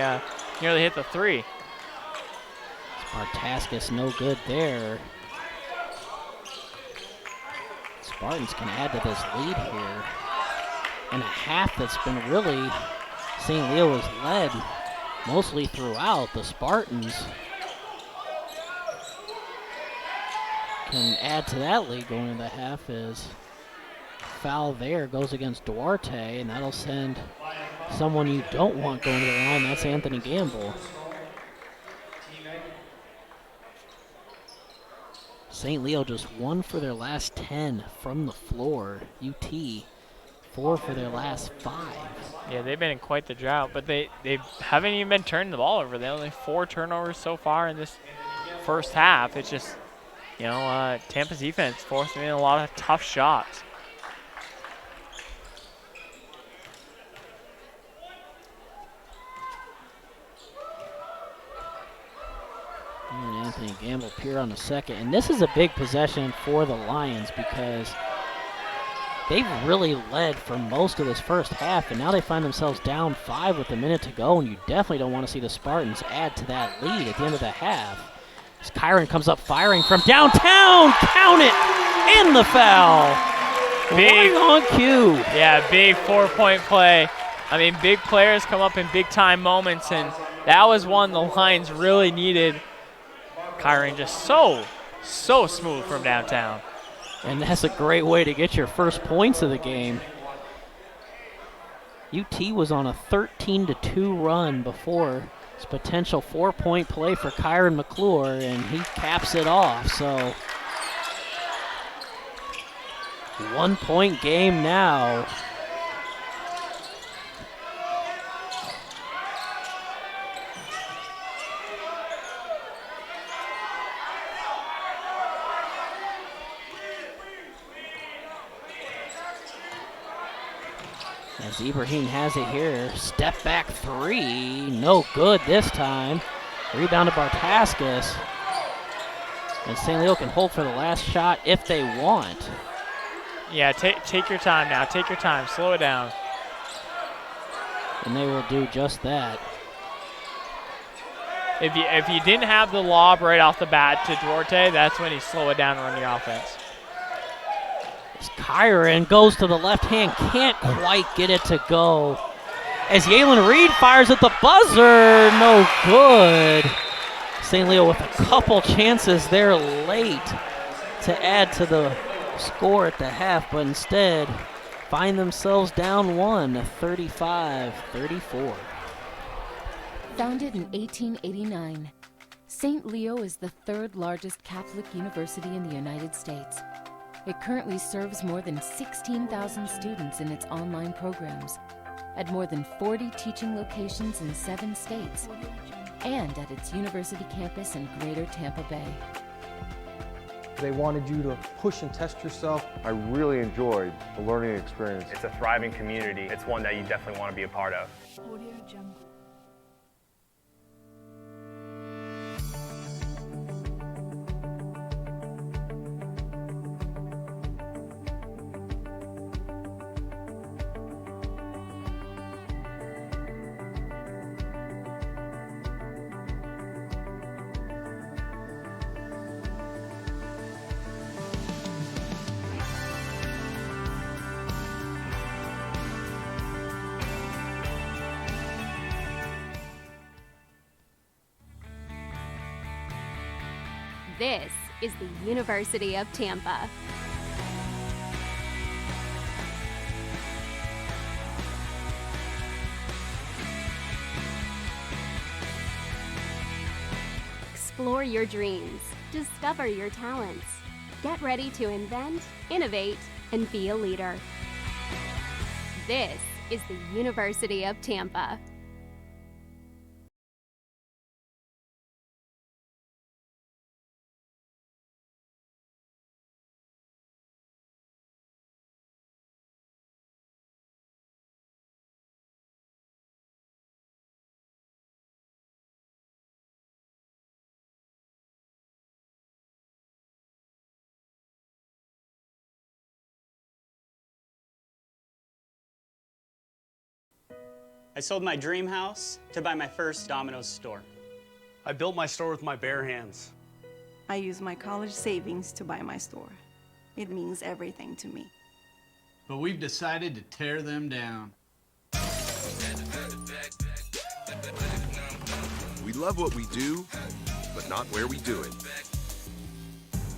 nearly hit the three. Bartaskis no good there. Spartans can add to this lead here. And a half that's been really, St. Leo has led mostly throughout. The Spartans can add to that lead going into the half as foul there goes against Duarte, and that'll send someone you don't want going to the line. That's Anthony Gamble. St. Leo just 1 for their last 10 from the floor. UT 4 for their last 5. Yeah, they've been in quite the drought, but they haven't even been turning the ball over. They only 4 turnovers so far in this first half. It's just, Tampa's defense forcing in a lot of tough shots. And Anthony Gamble here on the second. And this is a big possession for the Lions because they've really led for most of this first half, and now they find themselves down 5 with a minute to go, and you definitely don't want to see the Spartans add to that lead at the end of the half. As Kyron comes up firing from downtown, count it, and the foul. Big on cue. Yeah, big 4-point play. I mean, big players come up in big-time moments, and that was one the Lions really needed. Kyron just so smooth from downtown. And that's a great way to get your first points of the game. UT was on a 13-2 run before this potential 4-point play for Kyron McClure, and he caps it off. So 1-point game now. As Ibrahim has it here, step back 3, no good this time. Rebound to Bartaskis. And St. Leo can hold for the last shot if they want. Yeah, take your time now, take your time, slow it down. And they will do just that. If you didn't have the lob right off the bat to Duarte, that's when you slow it down and run your offense. Kyron goes to the left hand, can't quite get it to go. As Yalen Reed fires at the buzzer, no good. St. Leo with a couple chances there late to add to the score at the half, but instead find themselves down one, 35-34. Founded in 1889, St. Leo is the third largest Catholic university in the United States. It currently serves more than 16,000 students in its online programs, at more than 40 teaching locations in 7 states, and at its university campus in Greater Tampa Bay. They wanted you to push and test yourself. I really enjoyed the learning experience. It's a thriving community. It's one that you definitely want to be a part of. This is the University of Tampa. Explore your dreams, discover your talents. Get ready to invent, innovate, and be a leader. This is the University of Tampa. I sold my dream house to buy my first Domino's store. I built my store with my bare hands. I used my college savings to buy my store. It means everything to me. But we've decided to tear them down. We love what we do, but not where we do it.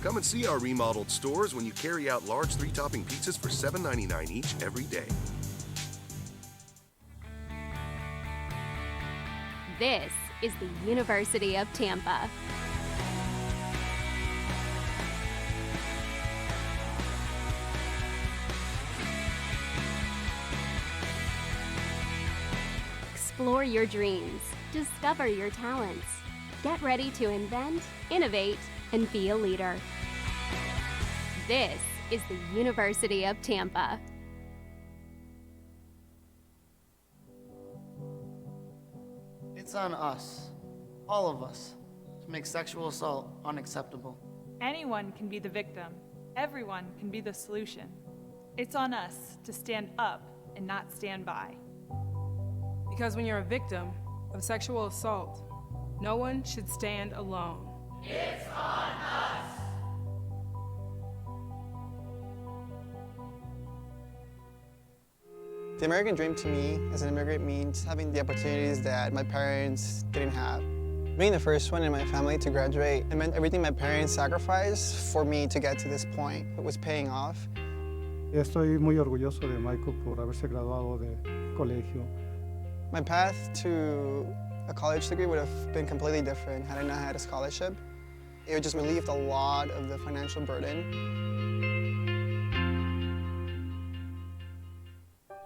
Come and see our remodeled stores when you carry out large 3-topping pizzas for $7.99 each every day. This is the University of Tampa. Explore your dreams, discover your talents. Get ready to invent, innovate, and be a leader. This is the University of Tampa. It's on us, all of us, to make sexual assault unacceptable. Anyone can be the victim. Everyone can be the solution. It's on us to stand up and not stand by. Because when you're a victim of sexual assault, no one should stand alone. It's on us. The American dream to me as an immigrant means having the opportunities that my parents didn't have. Being the first one in my family to graduate, it meant everything my parents sacrificed for me to get to this point. It was paying off. Estoy muy orgulloso de Michael por haberse graduado de colegio. My path to a college degree would have been completely different had I not had a scholarship. It would just relieved a lot of the financial burden.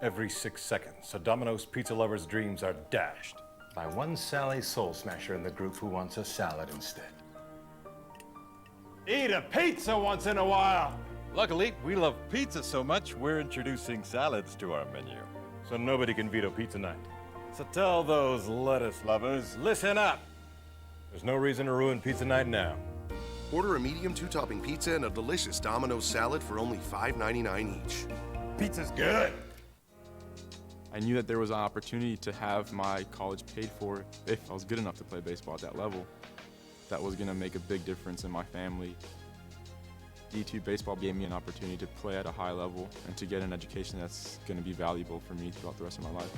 Every 6 seconds, a Domino's pizza lover's dreams are dashed by one Sally Soul Smasher in the group who wants a salad instead. Eat a pizza once in a while! Luckily, we love pizza so much, we're introducing salads to our menu. So nobody can veto pizza night. So tell those lettuce lovers, listen up! There's no reason to ruin pizza night now. Order a medium 2-topping pizza and a delicious Domino's salad for only $5.99 each. Pizza's good! I knew that there was an opportunity to have my college paid for if I was good enough to play baseball at that level. That was going to make a big difference in my family. D2 baseball gave me an opportunity to play at a high level and to get an education that's going to be valuable for me throughout the rest of my life.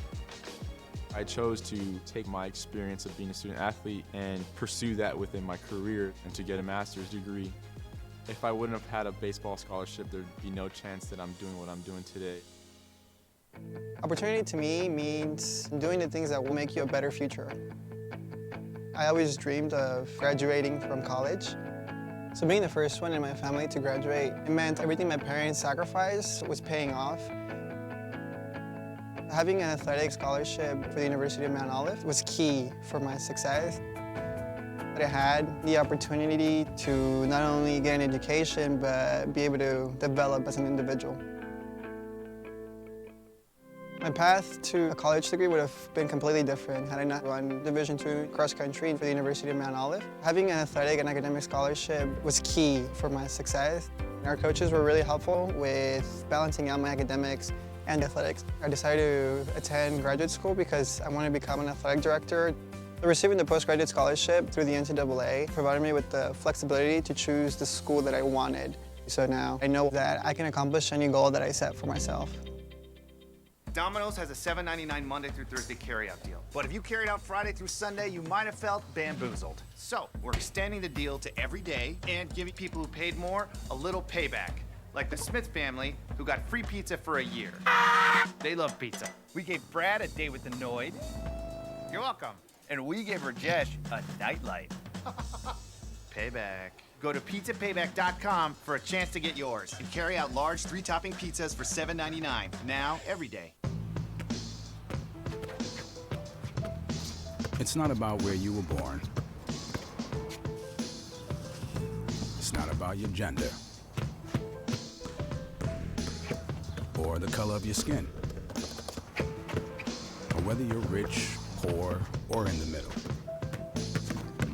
I chose to take my experience of being a student athlete and pursue that within my career and to get a master's degree. If I wouldn't have had a baseball scholarship, there'd be no chance that I'm doing what I'm doing today. Opportunity to me means doing the things that will make you a better future. I always dreamed of graduating from college. So being the first one in my family to graduate, it meant everything my parents sacrificed was paying off. Having an athletic scholarship for the University of Mount Olive was key for my success. I had the opportunity to not only get an education, but be able to develop as an individual. My path to a college degree would have been completely different had I not run Division II cross country for the University of Mount Olive. Having an athletic and academic scholarship was key for my success. Our coaches were really helpful with balancing out my academics and athletics. I decided to attend graduate school because I wanted to become an athletic director. Receiving the postgraduate scholarship through the NCAA provided me with the flexibility to choose the school that I wanted. So now I know that I can accomplish any goal that I set for myself. Domino's has a $7.99 Monday through Thursday carryout deal. But if you carried out Friday through Sunday, you might have felt bamboozled. So we're extending the deal to every day and giving people who paid more a little payback. Like the Smith family, who got free pizza for a year. They love pizza. We gave Brad a date with the Noid. You're welcome. And we gave Rajesh a nightlight. Payback. Go to pizzapayback.com for a chance to get yours and carry out large 3-topping pizzas for $7.99. Now, every day. It's not about where you were born. It's not about your gender. Or the color of your skin. Or whether you're rich, poor, or in the middle.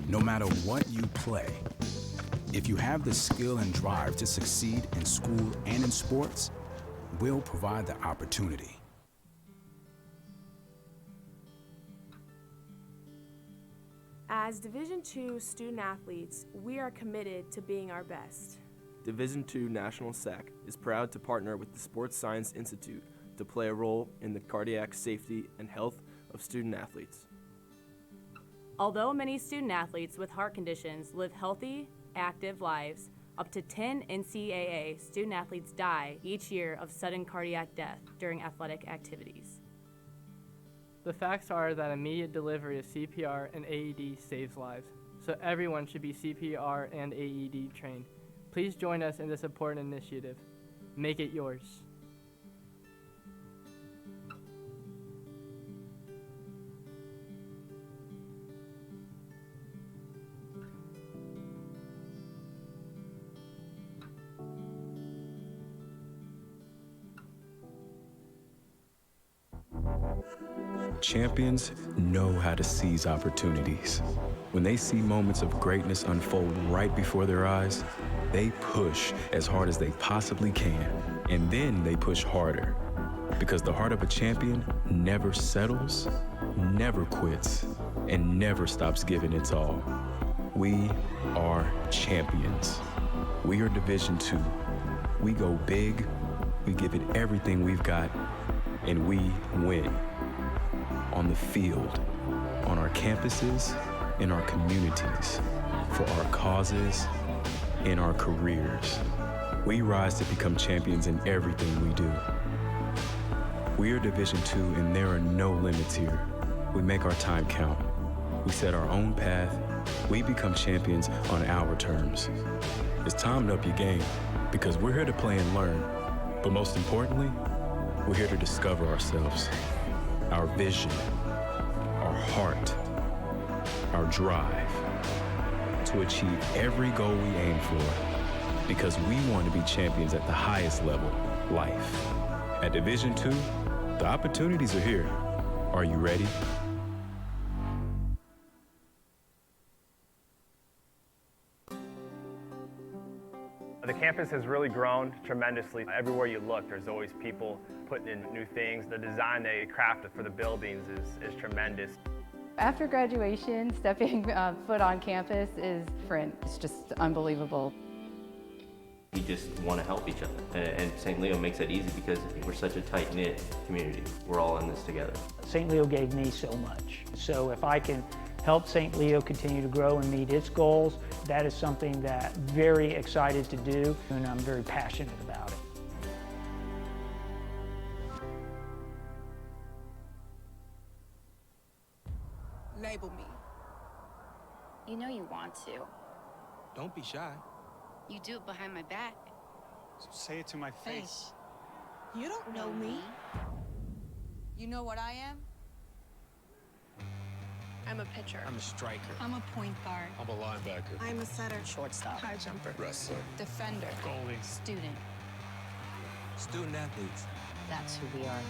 No matter what you play, if you have the skill and drive to succeed in school and in sports, we'll provide the opportunity. As Division II student athletes, we are committed to being our best. Division II National SAC is proud to partner with the Sports Science Institute to play a role in the cardiac safety and health of student athletes. Although many student athletes with heart conditions live healthy, active lives, up to 10 NCAA student athletes die each year of sudden cardiac death during athletic activities. The facts are that immediate delivery of CPR and AED saves lives, so everyone should be CPR and AED trained. Please join us in this important initiative. Make it yours. Champions know how to seize opportunities. When they see moments of greatness unfold right before their eyes, they push as hard as they possibly can, and then they push harder. Because the heart of a champion never settles, never quits, and never stops giving its all. We are champions. We are Division II. We go big, we give it everything we've got, and we win. On the field, on our campuses, in our communities, for our causes, in our careers. We rise to become champions in everything we do. We are Division II, and there are no limits here. We make our time count. We set our own path. We become champions on our terms. It's time to up your game, because we're here to play and learn. But most importantly, we're here to discover ourselves, our vision, our heart, our drive, to achieve every goal we aim for, because we want to be champions at the highest level, life. At Division II, the opportunities are here. Are you ready? The campus has really grown tremendously. Everywhere you look, there's always people putting in new things. The design they crafted for the buildings is tremendous. After graduation, stepping foot on campus is different. It's just unbelievable. We just want to help each other. And St. Leo makes that easy because we're such a tight-knit community. We're all in this together. St. Leo gave me so much. So if I can help St. Leo continue to grow and meet its goals, that is something that I'm very excited to do, and I'm very passionate about it. Label me. You know you want to. Don't be shy. You do it behind my back. So say it to my face. You don't know me. You know what I am? I'm a pitcher. I'm a striker. I'm a point guard. I'm a linebacker. I'm a setter. Shortstop. High jumper. Wrestler. Defender. Goalie. Student. Student athletes. That's who we are.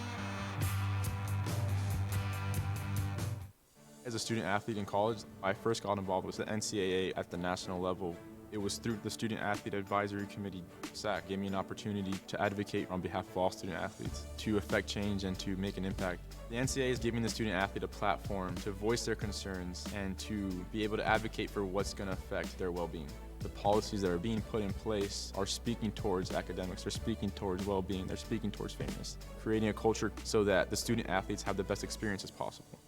As a student athlete in college, I first got involved with the NCAA at the national level. It was through the Student Athlete Advisory Committee, SAC, gave me an opportunity to advocate on behalf of all student athletes, to affect change and to make an impact. The NCAA is giving the student athlete a platform to voice their concerns and to be able to advocate for what's going to affect their well-being. The policies that are being put in place are speaking towards academics, they're speaking towards well-being, they're speaking towards fairness, creating a culture so that the student athletes have the best experiences possible.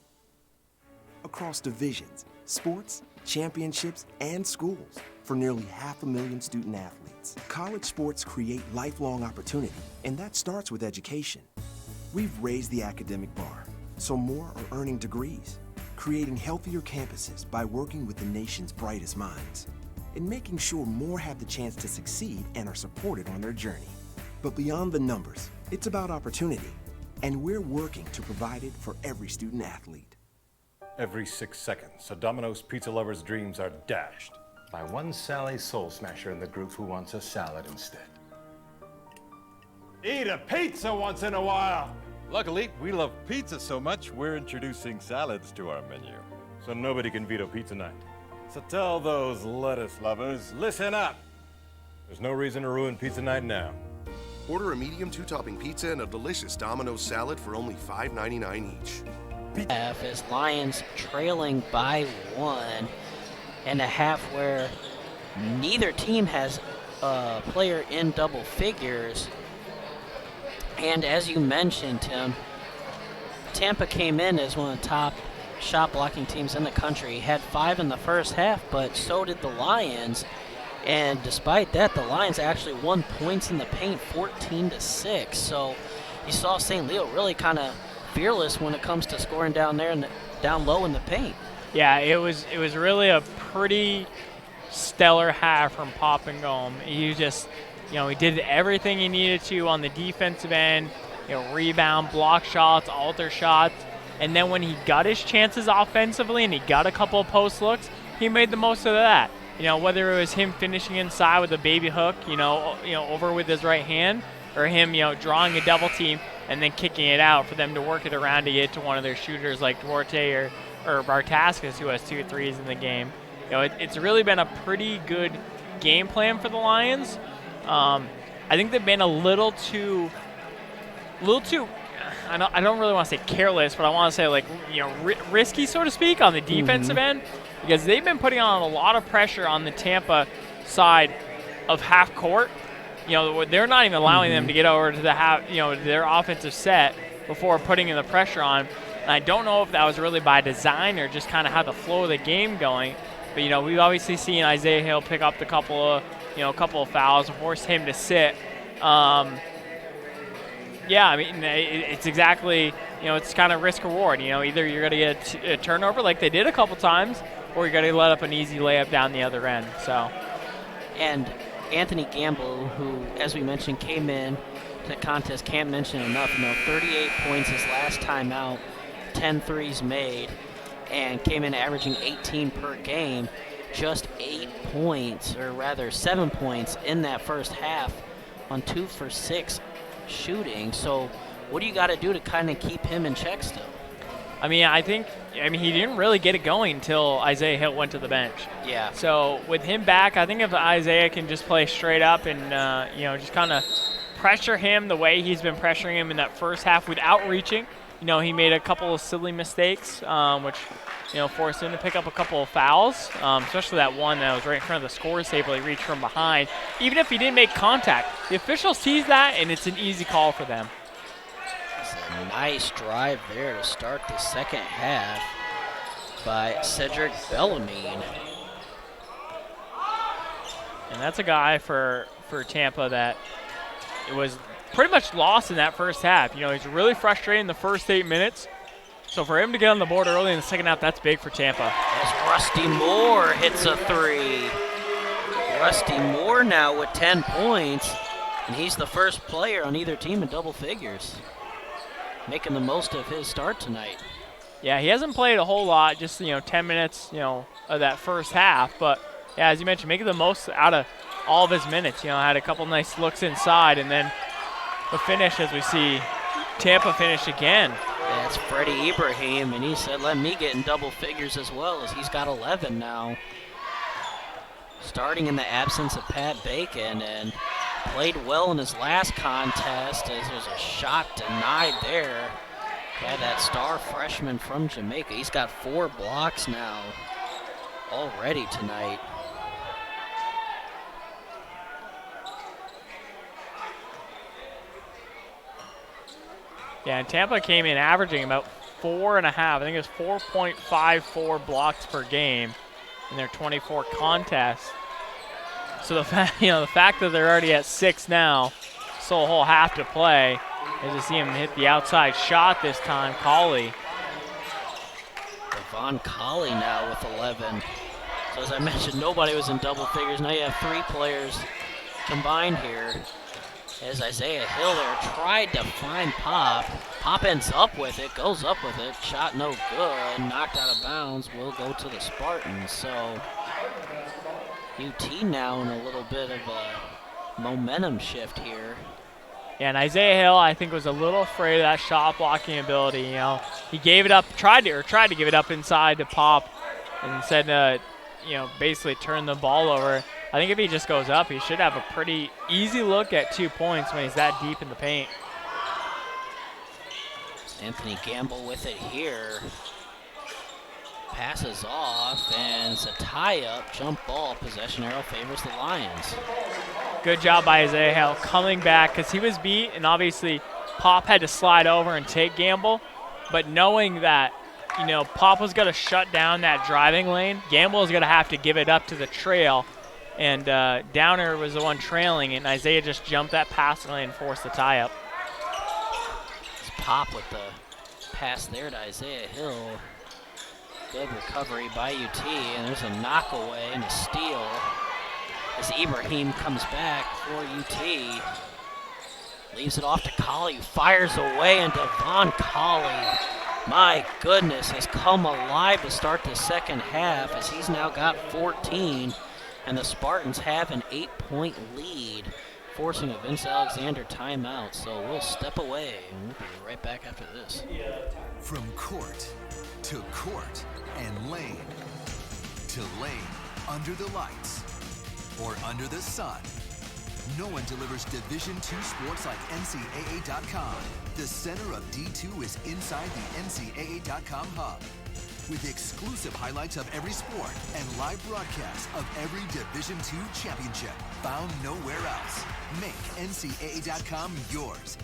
Across divisions, sports, championships, and schools for nearly 500,000 student athletes. College sports create lifelong opportunity, and that starts with education. We've raised the academic bar, so more are earning degrees, creating healthier campuses by working with the nation's brightest minds, and making sure more have the chance to succeed and are supported on their journey. But beyond the numbers, it's about opportunity, and we're working to provide it for every student athlete. Every 6 seconds, a Domino's pizza lover's dreams are dashed by one Sally Soul Smasher in the group who wants a salad instead. Eat a pizza once in a while. Luckily, we love pizza so much, we're introducing salads to our menu. So nobody can veto pizza night. So tell those lettuce lovers, listen up. There's no reason to ruin pizza night now. Order a medium 2-topping pizza and a delicious Domino's salad for only $5.99 each. Half is Lions trailing by 1.5, where neither team has a player in double figures. And as you mentioned, Tim, Tampa came in as one of the top shot blocking teams in the country. Had 5 in the first half, but so did the Lions. And despite that, the Lions actually won points in the paint, 14-6. So you saw St. Leo really kind of fearless when it comes to scoring down there and down low in the paint. Yeah, it was really a pretty stellar half from Pop and Gome. He just, he did everything he needed to on the defensive end, rebound, block shots, alter shots, and then when he got his chances offensively and he got a couple of post looks, he made the most of that. Whether it was him finishing inside with a baby hook, over with his right hand, or him, drawing a double team and then kicking it out for them to work it around to get to one of their shooters like Duarte or Bartascas, who has 2 threes in the game. It's really been a pretty good game plan for the Lions. I think they've been a little too. I don't really want to say careless, but I want to say risky, so to speak, on the defensive end, because they've been putting on a lot of pressure on the Tampa side of half court. They're not even allowing them to get over to the half, their offensive set before putting in the pressure on. And I don't know if that was really by design or just kind of how the flow of the game going. But we've obviously seen Isaiah Hill pick up a couple of fouls, force him to sit. It's exactly, it's kind of risk reward. Either you're going to get a turnover like they did a couple times, or you're going to let up an easy layup down the other end. So, and Anthony Gamble, who, as we mentioned, came in to the contest, can't mention enough, 38 points his last time out, 10 threes made, and came in averaging 18 per game, just 8 points, or rather 7 points in that first half on 2 for 6 shooting. So what do you got to do to kind of keep him in check still? I think he didn't really get it going until Isaiah Hill went to the bench. Yeah. So with him back, I think if Isaiah can just play straight up and, just kind of pressure him the way he's been pressuring him in that first half without reaching, he made a couple of silly mistakes, which, forced him to pick up a couple of fouls, especially that one that was right in front of the scores table. He reached from behind. Even if he didn't make contact, the official sees that, and it's an easy call for them. It's a nice drive there to start the second half by Cedric Bellarmine. And that's a guy for Tampa that it was pretty much lost in that first half. He's really frustrated in the first 8 minutes. So for him to get on the board early in the second half, that's big for Tampa. As Rusty Moore hits a three. Rusty Moore now with 10 points, and he's the first player on either team in double figures, making the most of his start tonight. Yeah, he hasn't played a whole lot, just 10 minutes, of that first half. But yeah, as you mentioned, making the most out of all of his minutes. Had a couple nice looks inside, and then the finish, as we see Tampa finish again. That's Freddie Ibrahim, and he said, let me get in double figures as well, as he's got 11 now. Starting in the absence of Pat Bacon, and played well in his last contest, as there's a shot denied there by that star freshman from Jamaica. He's got 4 blocks now already tonight. Yeah, and Tampa came in averaging about 4.5. I think it was 4.54 blocks per game in their 24 contests. So the fact that they're already at 6 now, still a whole half to play, as you see him hit the outside shot this time, Colley. Devon Colley now with 11. So as I mentioned, nobody was in double figures. Now you have 3 players combined here. As Isaiah Hill there tried to find Pop. Pop ends up with it, goes up with it. Shot no good, knocked out of bounds. Will go to the Spartans. So UT now in a little bit of a momentum shift here. Yeah, and Isaiah Hill, I think, was a little afraid of that shot blocking ability. He gave it up, tried to give it up inside to Pop, and said, basically turn the ball over. I think if he just goes up, he should have a pretty easy look at 2 points when he's that deep in the paint. Anthony Gamble with it here. Passes off, and it's a tie-up, jump ball. Possession arrow favors the Lions. Good job by Isaiah Hill coming back, because he was beat, and obviously Pop had to slide over and take Gamble. But knowing that, Pop was going to shut down that driving lane, Gamble was going to have to give it up to the trail. And Downer was the one trailing, and Isaiah just jumped that passing lane and forced the tie-up. It's Pop with the pass there to Isaiah Hill. Good recovery by UT, and there's a knockaway and a steal as Ibrahim comes back for UT. Leaves it off to Colley, who fires away, and Devon Colley, my goodness, has come alive to start the second half, as he's now got 14. And the Spartans have an 8-point lead, forcing a Vince Alexander timeout. So we'll step away, and we'll be right back after this. From court to court and lane to lane, under the lights or under the sun, no one delivers Division II sports like NCAA.com. The center of D2 is inside the NCAA.com hub, with exclusive highlights of every sport and live broadcasts of every Division II championship found nowhere else. Make NCAA.com yours,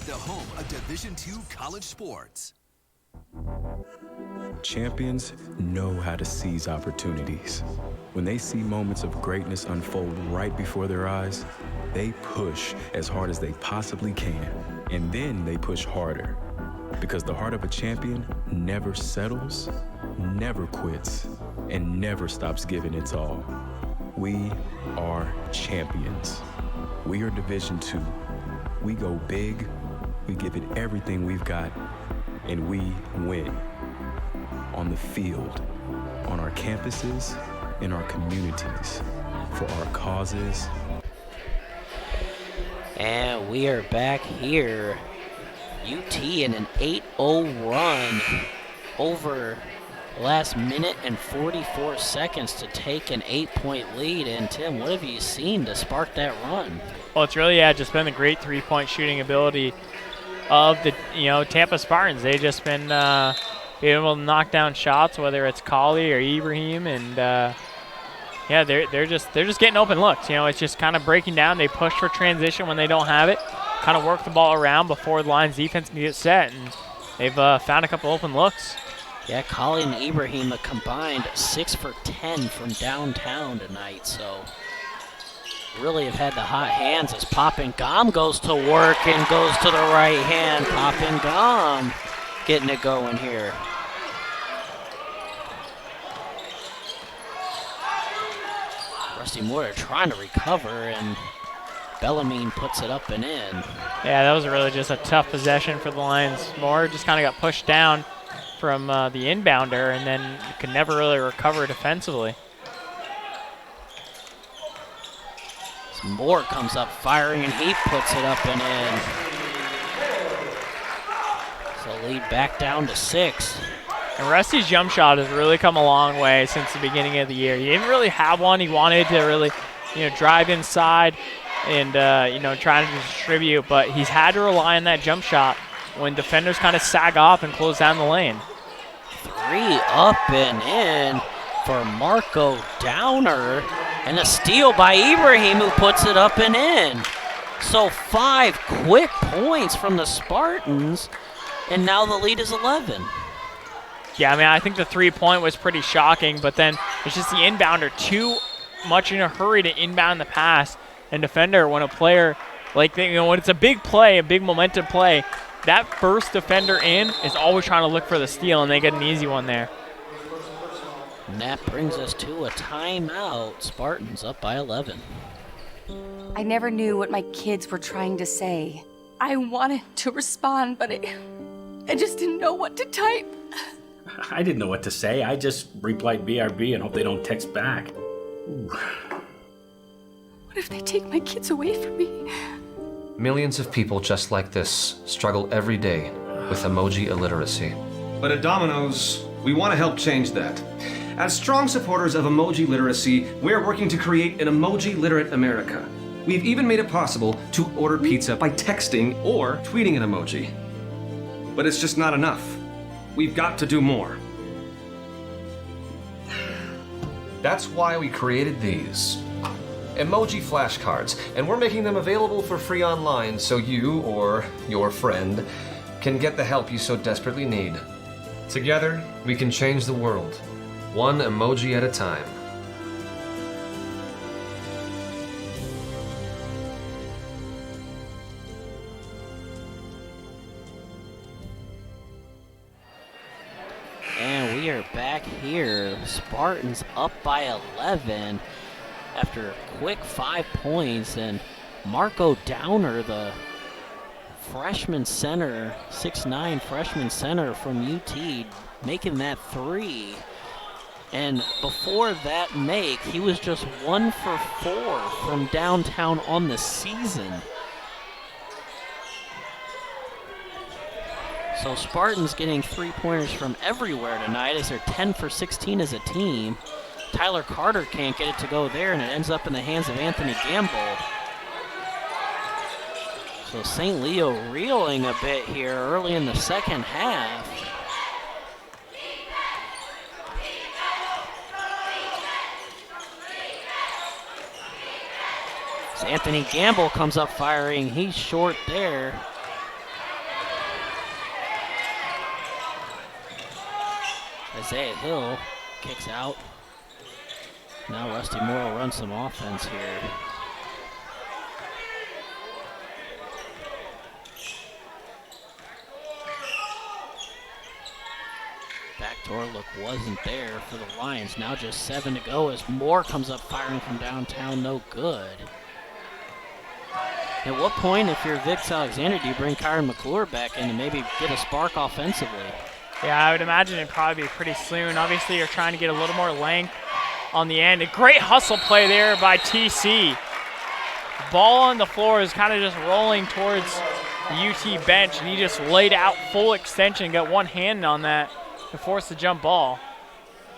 the home of Division II college sports. Champions know how to seize opportunities. When they see moments of greatness unfold right before their eyes, they push as hard as they possibly can, and then they push harder. Because the heart of a champion never settles, never quits, and never stops giving its all. We are champions. We are Division II. We go big, we give it everything we've got, and we win. On the field, on our campuses, in our communities, for our causes. And we are back here. UT in an 8-0 run over the last minute and 44 seconds to take an 8-point lead. And Tim, what have you seen to spark that run? Well, it's really just been the great three-point shooting ability of the Tampa Spartans. They've just been being able to knock down shots, whether it's Kali or Ibrahim, and yeah, they're just getting open looks. It's just kind of breaking down. They push for transition when they don't have it, kind of work the ball around before the Lions defense can get set, and they've found a couple open looks. Yeah, Kali and Ibrahim combined 6 for 10 from downtown tonight, so really have had the hot hands as Papengam goes to work and goes to the right hand. Papengam getting it going here. Rusty Moore trying to recover, and Bellarmine puts it up and in. Yeah, that was really just a tough possession for the Lions. Moore just kind of got pushed down from the inbounder and then could never really recover defensively. As Moore comes up firing, and he puts it up and in. So lead back down to 6. And Rusty's jump shot has really come a long way since the beginning of the year. He didn't really have one. He wanted to really, drive inside and, trying to distribute, but he's had to rely on that jump shot when defenders kind of sag off and close down the lane. 3 up and in for Marco Downer, and a steal by Ibrahim, who puts it up and in. So 5 quick points from the Spartans, and now the lead is 11. Yeah, I think the 3-point was pretty shocking, but then it's just the inbounder too much in a hurry to inbound the pass. And defender, when a player, when it's a big play, a big momentum play, that first defender in is always trying to look for the steal, and they get an easy one there. And that brings us to a timeout. Spartans up by 11. I never knew what my kids were trying to say. I wanted to respond, but I just didn't know what to type. I didn't know what to say. I just replied BRB and hope they don't text back. Ooh. What if they take my kids away from me? Millions of people just like this struggle every day with emoji illiteracy. But at Domino's, we want to help change that. As strong supporters of emoji literacy, we're working to create an emoji-literate America. We've even made it possible to order pizza by texting or tweeting an emoji. But it's just not enough. We've got to do more. That's why we created these emoji flashcards, and we're making them available for free online so you or your friend can get the help you so desperately need. Together, we can change the world, one emoji at a time. And we are back here. Spartans up by 11 after a quick 5 points, and Marco Downer, the freshman center, 6'9" freshman center from UT, making that 3. And before that make, he was just 1 for 4 from downtown on the season. So Spartans getting 3-pointers from everywhere tonight as they're 10 for 16 as a team. Tyler Carter can't get it to go there, and it ends up in the hands of Anthony Gamble. So St. Leo reeling a bit here early in the second half. So Anthony Gamble comes up firing. He's short there. Isaiah Hill kicks out. Now Rusty Moore will run some offense here. Backdoor look wasn't there for the Lions. Now just 7 to go as Moore comes up firing from downtown. No good. At what point, if you're Vix Alexander, do you bring Kyron McClure back in to maybe get a spark offensively? Yeah, I would imagine it'd probably be pretty soon. Obviously, you're trying to get a little more length on the end. A great hustle play there by TC. Ball on the floor is kind of just rolling towards the UT bench, and he just laid out full extension, got one hand on that to force the jump ball.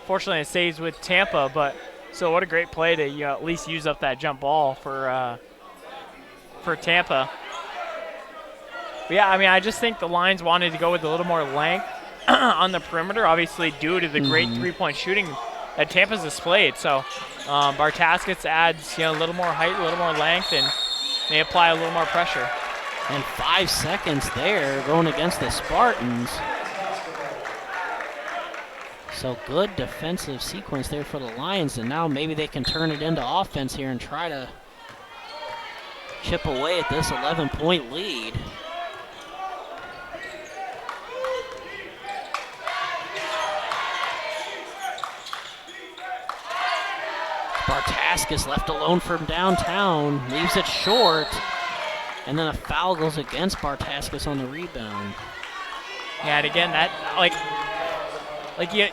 Fortunately, it stays with Tampa, but so what a great play to at least use up that jump ball for Tampa. Yeah, I mean, I just think the Lions wanted to go with a little more length on the perimeter, obviously due to the great three-point shooting that Tampa's displayed. So Bartaskis adds, a little more height, a little more length, and they apply a little more pressure. And 5 seconds there going against the Spartans. So good defensive sequence there for the Lions, and now maybe they can turn it into offense here and try to chip away at this 11-point lead. Bartaskis left alone from downtown, leaves it short, and then a foul goes against Bartaskis on the rebound. Yeah, and again, that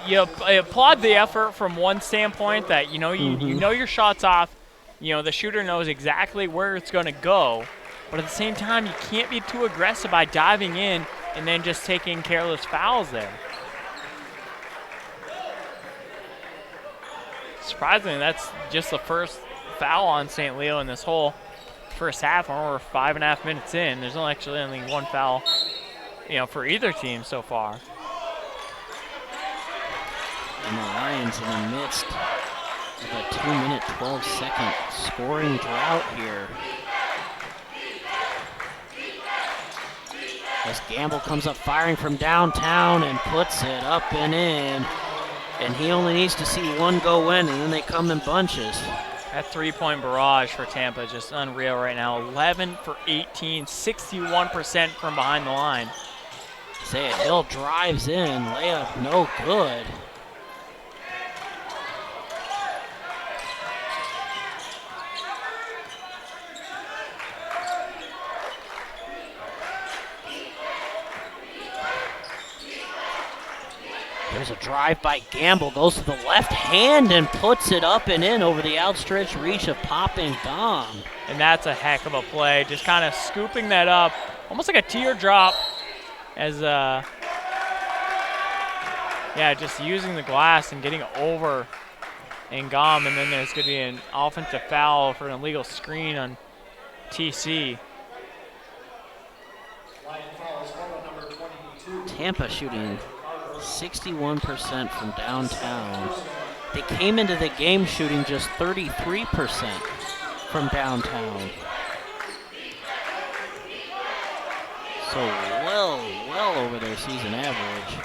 you applaud the effort from one standpoint that you know your shot's off, the shooter knows exactly where it's going to go, but at the same time you can't be too aggressive by diving in and then just taking careless fouls there. Surprisingly, that's just the first foul on St. Leo in this whole first half. We're 5.5 minutes in. There's actually only one foul, for either team so far. And the Lions in the midst of a 2-minute, 12-second scoring drought here. As Gamble comes up firing from downtown and puts it up and in. And he only needs to see one go in, and then they come in bunches. That three-point barrage for Tampa is just unreal right now. 11 for 18, 61% from behind the line. Isaiah Hill drives in, layup no good. There's a drive by Gamble, goes to the left hand and puts it up and in over the outstretched reach of Pop and Gom. And that's a heck of a play, just kind of scooping that up, almost like a teardrop as, just using the glass and getting over and Gom, and then there's going to be an offensive foul for an illegal screen on TC. Tampa shooting 61% from downtown. They came into the game shooting just 33% from downtown. So well over their season average.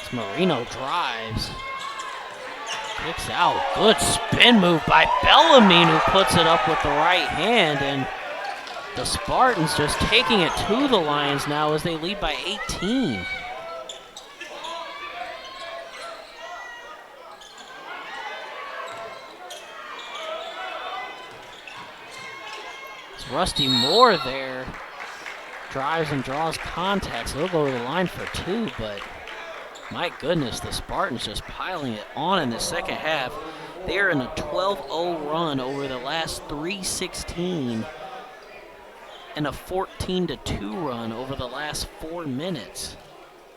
As Marino drives. Kicks out. Good spin move by Bellarmine, who puts it up with the right hand. And the Spartans just taking it to the Lions now as they lead by 18. It's Rusty Moore there. Drives and draws contact, so he'll go to the line for two, but my goodness, the Spartans just piling it on in the second half. They're in a 12-0 run over the last 3:16 and a 14-2 run over the last 4 minutes.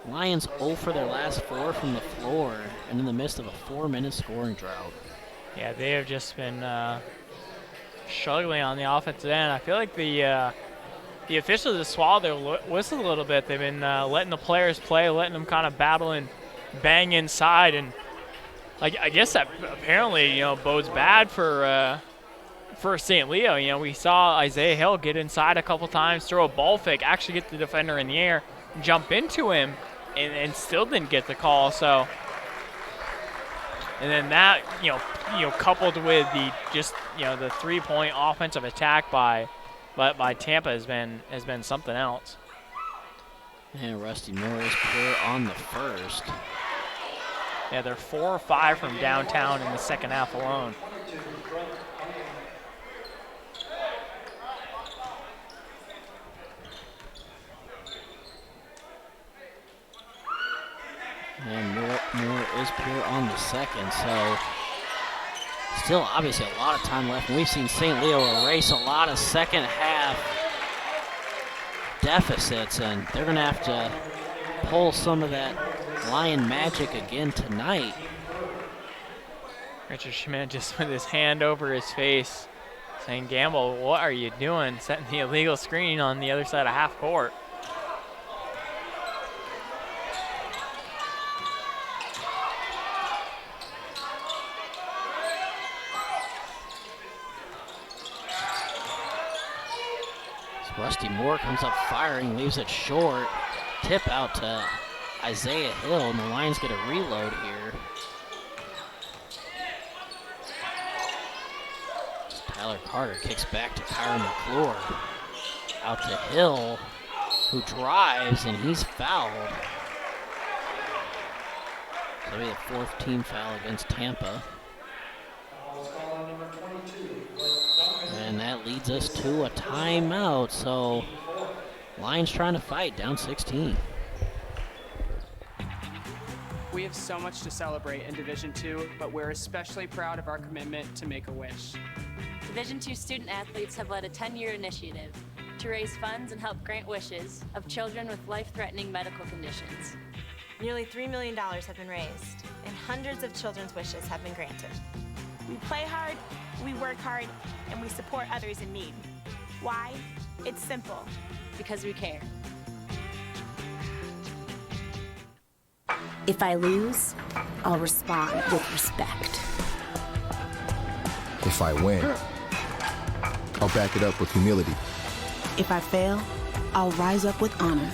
Lions 0 for their last 4 from the floor and in the midst of a 4-minute scoring drought. Yeah, they have just been struggling on the offensive end. I feel like the officials have swallowed their whistle a little bit. They've been letting the players play, letting them kind of battle and bang inside, and I guess that apparently bodes bad for St. Leo. We saw Isaiah Hill get inside a couple times, throw a ball fake, actually get the defender in the air, jump into him, and still didn't get the call. So, and then that coupled with the the 3-point offensive attack by Tampa has been something else. And Rusty Moore is clear on the first. Yeah, they're 4 or 5 from downtown in the second half alone. And Moore is pure on the second, so still obviously a lot of time left. And we've seen St. Leo erase a lot of second half deficits, and they're going to have to pull some of that Lion magic again tonight. Richard Schmidt just with his hand over his face, saying, Gamble, what are you doing? Setting the illegal screen on the other side of half court. Rusty Moore comes up firing, leaves it short. Tip out to Isaiah Hill, and the Lions get a reload here. Tyler Carter kicks back to Kyron McClure. Out to Hill, who drives, and he's fouled. So that'll be the fourth team foul against Tampa. And that leads us to a timeout. So Lions trying to fight, down 16. We have so much to celebrate in Division II, but we're especially proud of our commitment to Make-A-Wish. Division II student athletes have led a 10-year initiative to raise funds and help grant wishes of children with life-threatening medical conditions. Nearly $3 million have been raised, and hundreds of children's wishes have been granted. We play hard, we work hard, and we support others in need. Why? It's simple. Because we care. If I lose, I'll respond with respect. If I win, I'll back it up with humility. If I fail, I'll rise up with honor.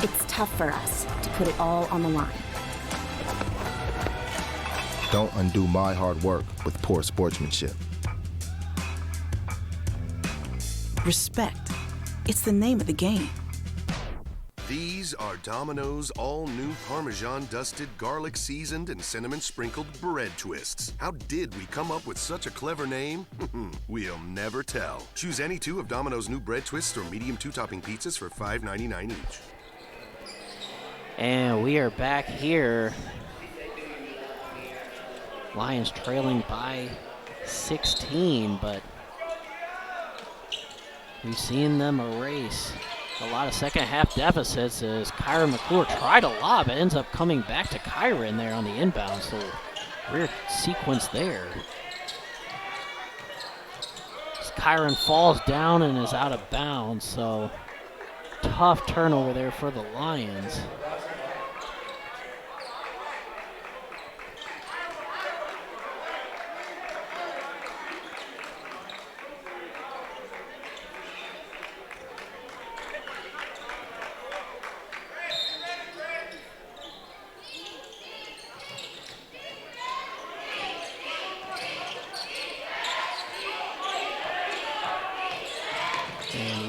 It's tough for us to put it all on the line. Don't undo my hard work with poor sportsmanship. Respect. It's the name of the game. These are Domino's all-new Parmesan-dusted, garlic-seasoned, and cinnamon-sprinkled bread twists. How did we come up with such a clever name? We'll never tell. Choose any two of Domino's new bread twists or medium two-topping pizzas for $5.99 each. And we are back here. Lions trailing by 16, but we've seen them erase a lot of second half deficits as Kyron McClure tried a lob. It ends up coming back to Kyron there on the inbound, so weird sequence there. As Kyron falls down and is out of bounds, so tough turnover there for the Lions.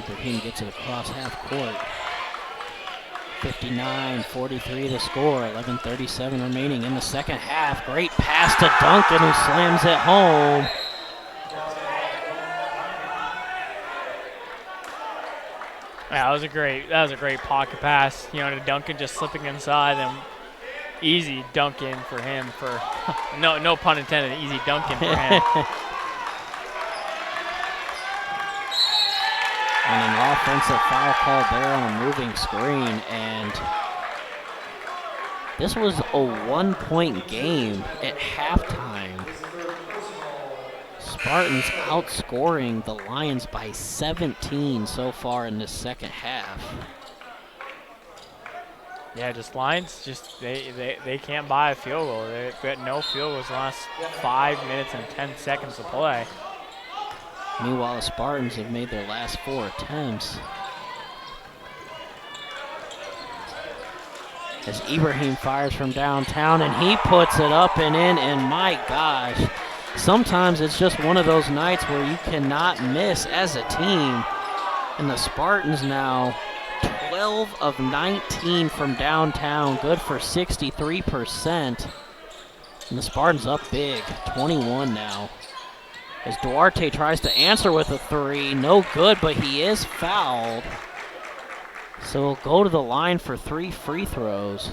Ibrahim gets it across half court. 59-43 to score, 11:37 remaining in the second half. Great pass to Duncan, who slams it home. Yeah, that was a great pocket pass. You know, to Duncan just slipping inside and easy dunk in for him for no pun intended, easy dunk in for him. And an offensive foul call there on a moving screen, and this was a one-point game at halftime. Spartans outscoring the Lions by 17 so far in this second half. Yeah, just Lions, they can't buy a field goal. They've got no field goals the last 5 minutes and 10 seconds to play. Meanwhile, the Spartans have made their last 4 attempts. As Ibrahim fires from downtown, and he puts it up and in, and my gosh, sometimes it's just one of those nights where you cannot miss as a team. And the Spartans now 12 of 19 from downtown, good for 63%. And the Spartans up big, 21 now. As Duarte tries to answer with a three, no good, but he is fouled. So he'll go to the line for 3 free throws.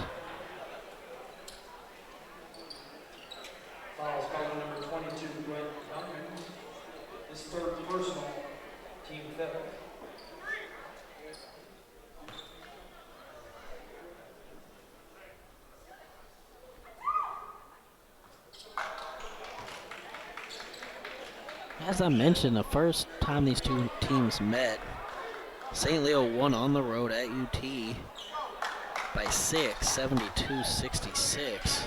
Fouls calling number 22, Brent Duncan. His third personal, 5th. As I mentioned, the first time these two teams met, St. Leo won on the road at UT by 6, 72-66.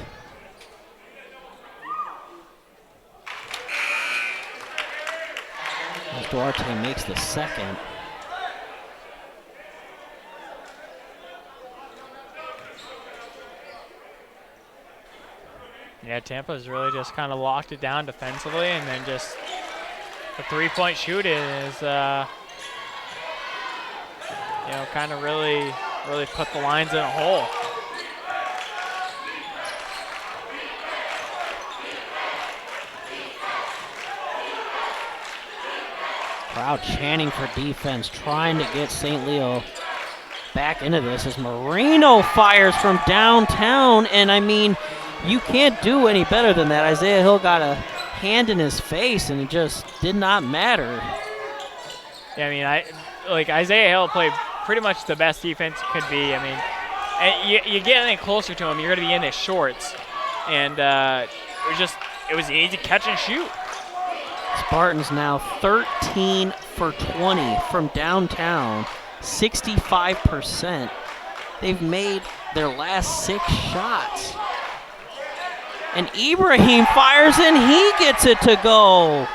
As Duarte makes the second. Yeah, Tampa's really just kind of locked it down defensively, and then just the three-point shooting is, kind of really put the lines in a hole. Crowd chanting for defense, trying to get St. Leo back into this as Marino fires from downtown, and I mean, you can't do any better than that. Isaiah Hill got a hand in his face, and it just did not matter. Yeah, I mean, Isaiah Hill played pretty much the best defense could be. I mean, you get any closer to him, you're going to be in his shorts, and it was easy catch and shoot. Spartans now 13 for 20 from downtown, 65%. They've made their last 6 shots. And Ibrahim fires and he gets it to go.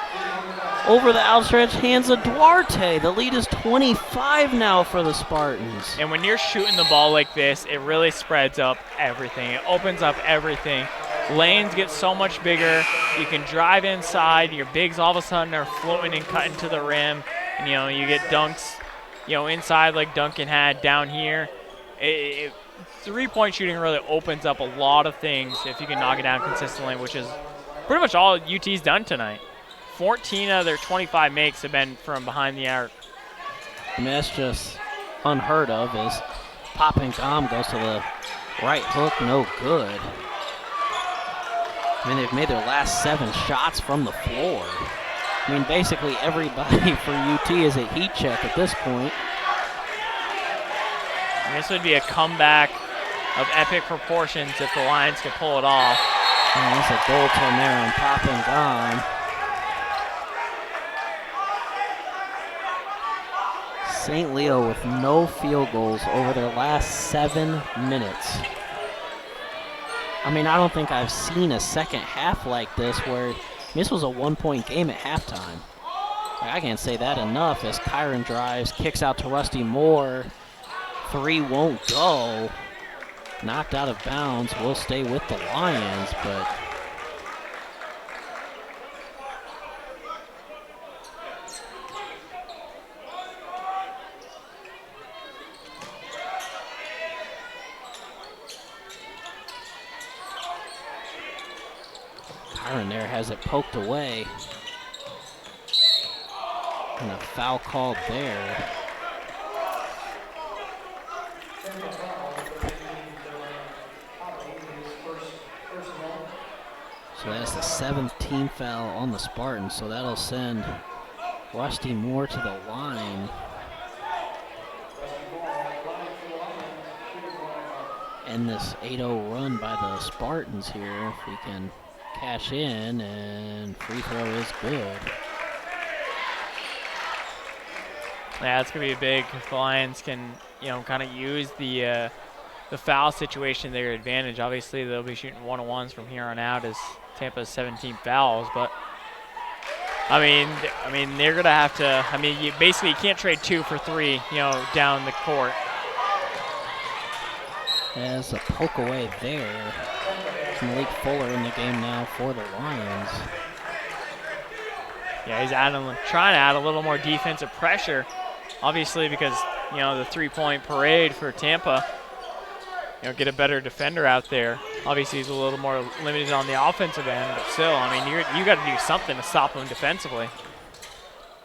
Over the outstretched hands of Duarte. The lead is 25 now for the Spartans. And when you're shooting the ball like this, it really spreads up everything. It opens up everything. Lanes get so much bigger. You can drive inside. Your bigs all of a sudden are floating and cutting to the rim. And, you get dunks, inside like Duncan had down here. Three-point shooting really opens up a lot of things if you can knock it down consistently, which is pretty much all UT's done tonight. 14 of their 25 makes have been from behind the arc. I mean, that's just unheard of as Pop and Gom goes to the right hook, no good. I mean, they've made their last 7 shots from the floor. I mean, basically everybody for UT is a heat check at this point. And this would be a comeback of epic proportions if the Lions could pull it off. And that's a goaltend there on Pop and Gom. St. Leo with no field goals over their last 7 minutes. I mean, I don't think I've seen a second half like this where this was a 1-point game at halftime. I can't say that enough as Kyron drives, kicks out to Rusty Moore. 3 won't go. Knocked out of bounds. Will stay with the Lions, but Kyron there has it poked away. And a foul called there. So that's the 7th team foul on the Spartans, so that'll send Rusty Moore to the line. And this 8-0 run by the Spartans here, if we can cash in, and free throw is good. Yeah, it's going to be big if the Lions can, kind of use the foul situation to their advantage. Obviously, they'll be shooting 1-on-1s from here on out as Tampa's 17 fouls, but I mean, they're going to have to, you basically can't trade 2 for 3, down the court. There's a poke away there. Malik Fuller in the game now for the Lions. Yeah, he's trying to add a little more defensive pressure, obviously because, the 3-point parade for Tampa, get a better defender out there. Obviously, he's a little more limited on the offensive end, but still, you got to do something to stop him defensively.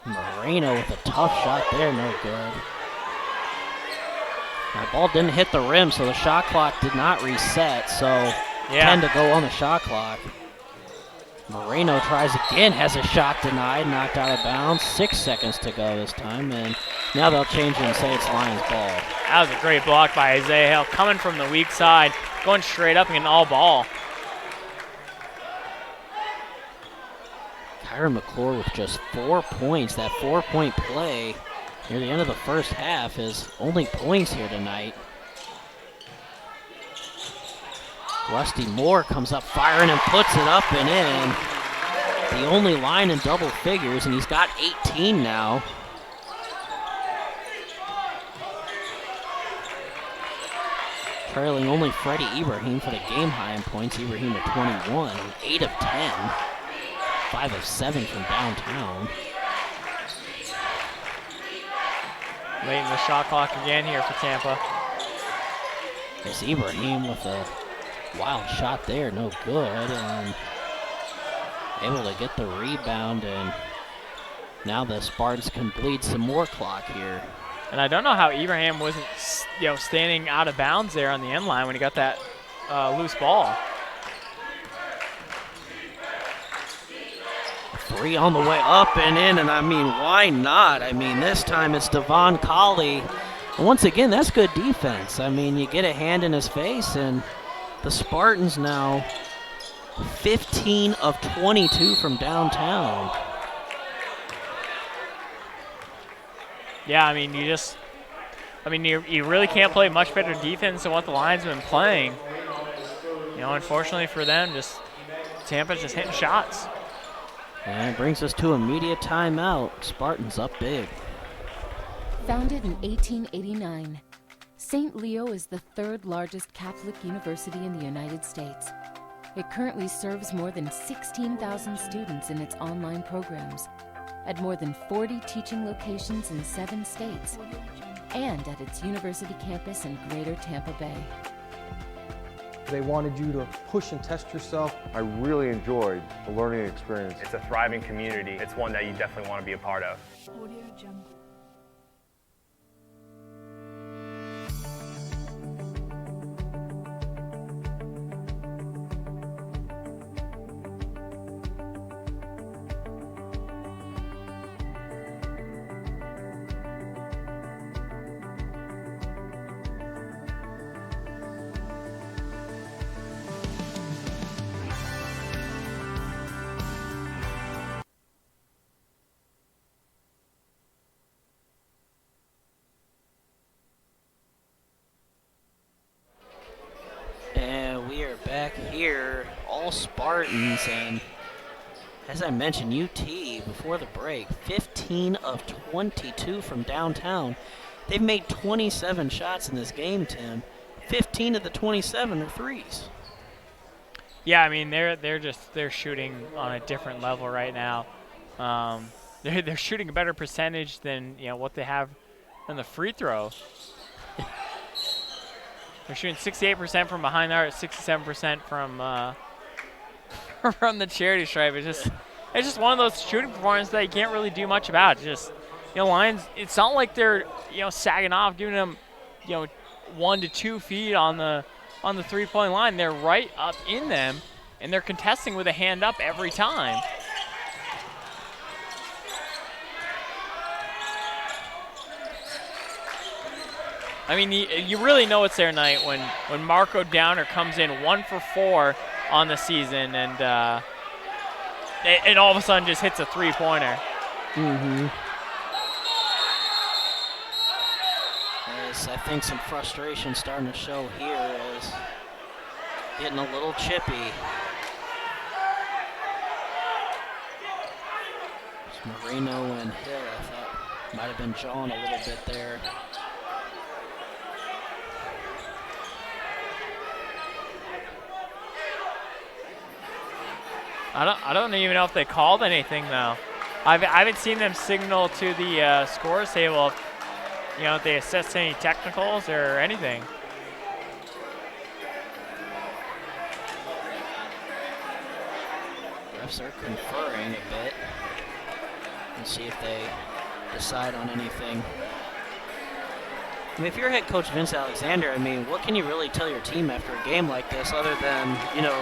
Moreno with a tough shot there, no good. That ball didn't hit the rim, so the shot clock did not reset, so 10 to go on the shot clock. Moreno tries again, has a shot denied, knocked out of bounds. 6 seconds to go this time, and now they'll change it and say it's Lions ball. That was a great block by Isaiah Hill, coming from the weak side, going straight up and getting all ball. Tyron McClure with just 4 points. That 4-point play near the end of the first half is only points here tonight. Rusty Moore comes up firing and puts it up and in. The only line in double figures, and he's got 18 now. Trailing only Freddie Ibrahim for the game high in points. Ibrahim with 21, 8 of 10, 5 of 7 from downtown. Late in the shot clock again here for Tampa. There's Ibrahim with a wild shot there, no good, and able to get the rebound, and now the Spartans can bleed some more clock here. And I don't know how Ibrahim wasn't, standing out of bounds there on the end line when he got that loose ball. 3 on the way up and in, and I mean, why not? I mean, this time it's Devon Colley. And once again, that's good defense. I mean, you get a hand in his face, and the Spartans now 15 of 22 from downtown. Yeah, I mean, you really can't play much better defense than what the Lions have been playing. Unfortunately for them, Tampa's just hitting shots. And it brings us to immediate timeout. Spartans up big. Founded in 1889, St. Leo is the 3rd largest Catholic university in the United States. It currently serves more than 16,000 students in its online programs, at more than 40 teaching locations in 7 states, and at its university campus in Greater Tampa Bay. They wanted you to push and test yourself. I really enjoyed the learning experience. It's a thriving community. It's one that you definitely want to be a part of. Here, all Spartans, and as I mentioned, UT before the break, 15 of 22 from downtown. They've made 27 shots in this game, Tim. 15 of the 27 are threes. Yeah, I mean they're shooting on a different level right now. They're shooting a better percentage than what they have in the free throw. They're shooting 68% from behind the arc, 67% from from the charity stripe. It's just one of those shooting performances that you can't really do much about. It's just Lions. It's not like they're sagging off, giving them 1 to 2 feet on the 3-point line. They're right up in them, and they're contesting with a hand up every time. I mean, you really know it's their night when Marco Downer comes in 1 for 4 on the season, and all of a sudden just hits a 3-pointer. Mm-hmm. As I think some frustration starting to show here is getting a little chippy. It's Marino and Hill, I thought might have been jawing a little bit there. I don't even know if they called anything though. I haven't seen them signal to the scores table if they assessed any technicals or anything. Refs are conferring a bit and see if they decide on anything. I mean, if you're head coach Vince Alexander, I mean, what can you really tell your team after a game like this other than,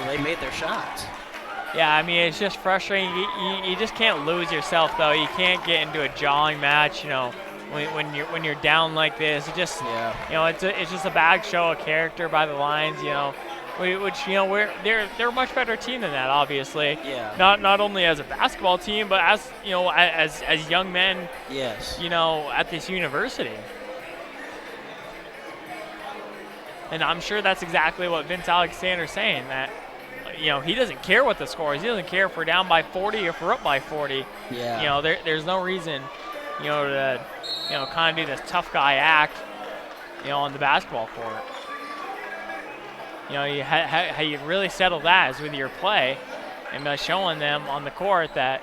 they made their shots? Yeah, I mean, it's just frustrating. You just can't lose yourself, though. You can't get into a jawing match, when you're down like this. It just, it's just a bad show of character by the Lions. which they're a much better team than that, obviously. Yeah. Not only as a basketball team, but as as young men. Yes. At this university. And I'm sure that's exactly what Vince Alexander's saying, that he doesn't care what the score is. He doesn't care if we're down by 40 or if we're up by 40. Yeah. There's no reason to kind of do this tough guy act on the basketball court. How you really settle that is with your play and by showing them on the court that,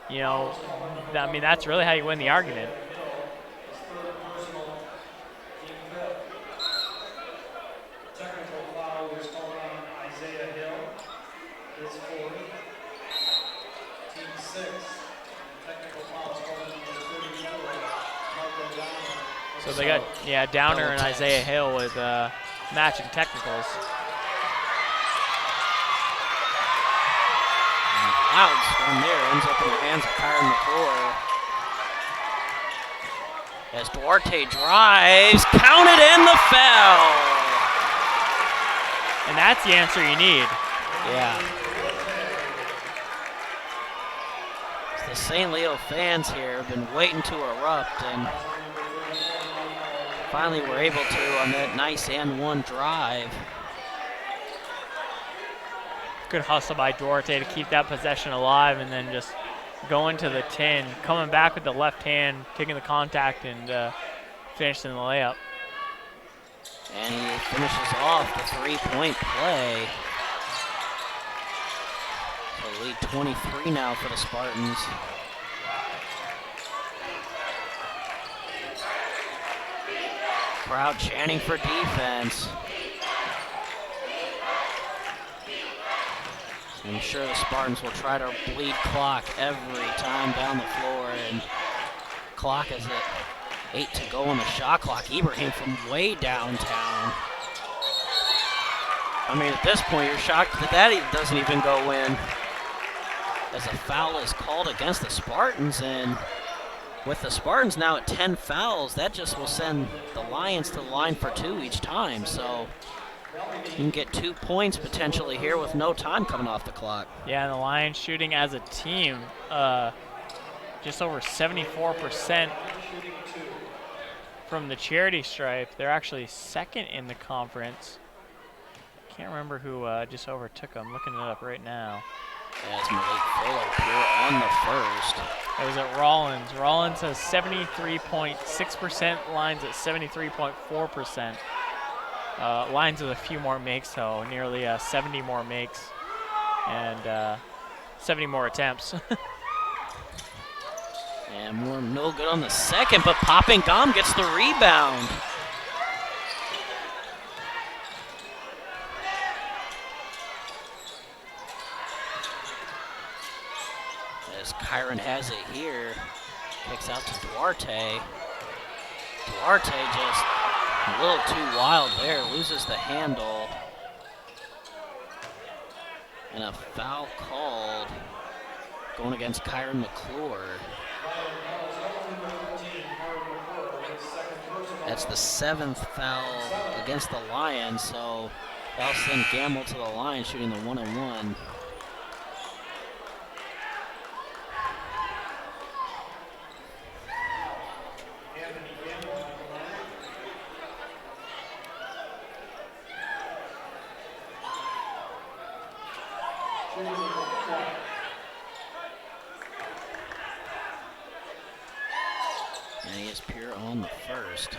that's really how you win the argument. Technical foul was called on Isaiah Hill. His 4th. Team 6. Technical foul is called on number 34. Marco Downer. So they got Downer and Isaiah Hill with matching technicals. Loud storm there, ends up in the hands of Kyron McClure. As Duarte drives, counted and the foul. And that's the answer you need. Yeah. The St. Leo fans here have been waiting to erupt, and finally we're able to on that nice and one drive. Good hustle by Duarte to keep that possession alive and then just going to the 10, coming back with the left hand, taking the contact and finishing the layup. And he finishes off the three-point play. So lead 23 now for the Spartans. Crowd chanting for defense. I'm sure the Spartans will try to bleed clock every time down the floor, and clock is at 8 to go on the shot clock. Ibrahim from way downtown. At this point, you're shocked that doesn't even go in, as a foul is called against the Spartans, and with the Spartans now at 10 fouls, that just will send the Lions to the line for 2 each time, so you can get 2 points potentially here with no time coming off the clock. Yeah, and the Lions shooting as a team just over 74% from the charity stripe. They're actually second in the conference. Can't remember who just overtook them. Looking it up right now. As Malik Fuller here on the first. It was at Rollins. Rollins has 73.6%, Lions at 73.4%. Lions with a few more makes, though, nearly 70 more makes and 70 more attempts. And Moore no good on the second, but Popping Gom gets the rebound. As Kyron has it here, kicks out to Duarte. Duarte just a little too wild there, loses the handle. And a foul called going against Kyron McClure. That's the 7th foul against the Lions, so that'll send Gamble to the line shooting the 1-and-1. And he is pure on the first.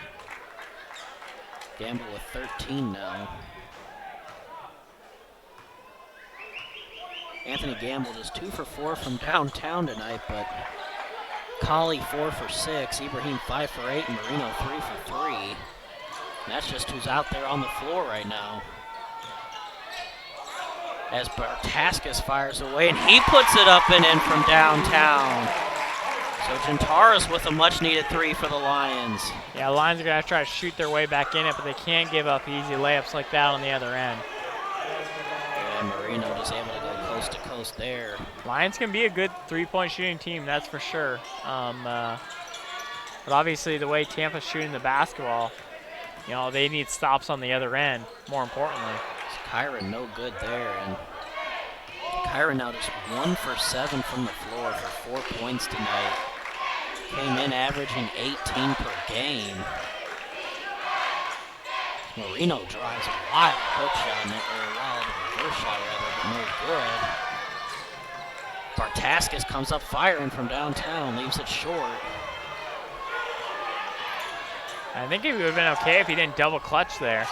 Gamble with 13 now. Anthony Gamble just 2 for 4 from downtown tonight, but Colley 4 for 6, Ibrahim 5 for 8, and Marino 3 for 3. And that's just who's out there on the floor right now. As Bartaskis fires away, and he puts it up and in from downtown. So Gentaris with a much-needed 3 for the Lions. Yeah, the Lions are going to try to shoot their way back in it, but they can't give up easy layups like that on the other end. And Marino just able to go coast to coast there. Lions can be a good three-point shooting team, that's for sure. But obviously the way Tampa's shooting the basketball, they need stops on the other end, more importantly. Kyron no good there, and Kyron now just 1 for 7 from the floor for 4 points tonight. Came in averaging 18 per game. Marino drives a wild hook shot, or a wild reverse shot rather, but no good. Bartaskis comes up firing from downtown, leaves it short. I think it would have been okay if he didn't double clutch there.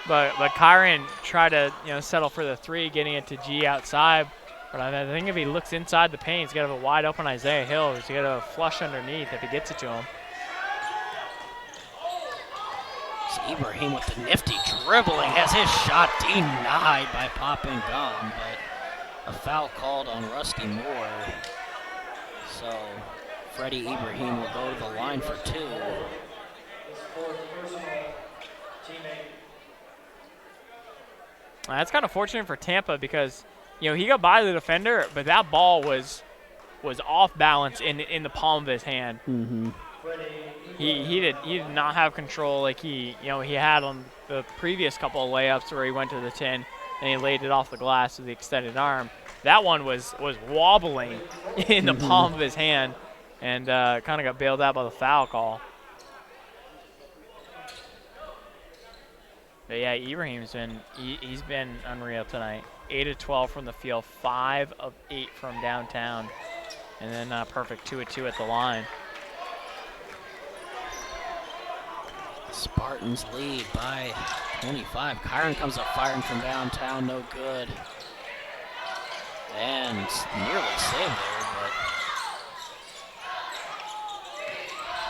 But Kyron tried to settle for the 3, getting it to G outside. But I think if he looks inside the paint, he's got to have a wide open Isaiah Hill. He's got to flush underneath if he gets it to him. So Ibrahim with the nifty dribbling has his shot denied by Pop and Gum, but a foul called on Rusty Moore. So Freddie Ibrahim will go to the line for 2. That's kind of fortunate for Tampa because he got by the defender, but that ball was off balance in the palm of his hand. Mm-hmm. He did not have control like he had on the previous couple of layups where he went to the tin and he laid it off the glass with the extended arm. That one was wobbling in the palm of his hand and kind of got bailed out by the foul call. But yeah, Ibrahim's he's been unreal tonight. 8 of 12 from the field, 5 of 8 from downtown, and then perfect 2 of 2 at the line. Spartans lead by 25. Kyron comes up firing from downtown, no good. And nearly saved there, but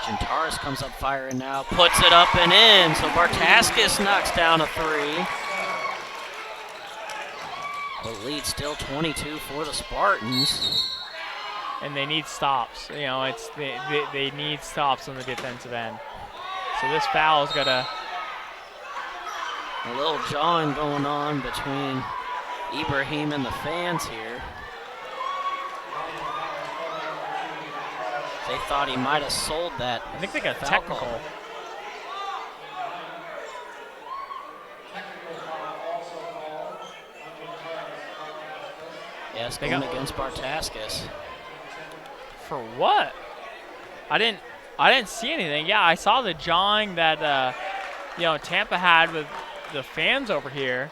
Gintaris comes up firing now, puts it up and in, so Bartaskis knocks down a 3. The lead still 22 for the Spartans. And they need stops. They need stops on the defensive end. So this foul's got a little jawing going on between Ibrahim and the fans here. They thought he might have sold that. I think they got technical. Yes, going against Bartaskis. For what? I didn't see anything. Yeah, I saw the jawing that Tampa had with the fans over here.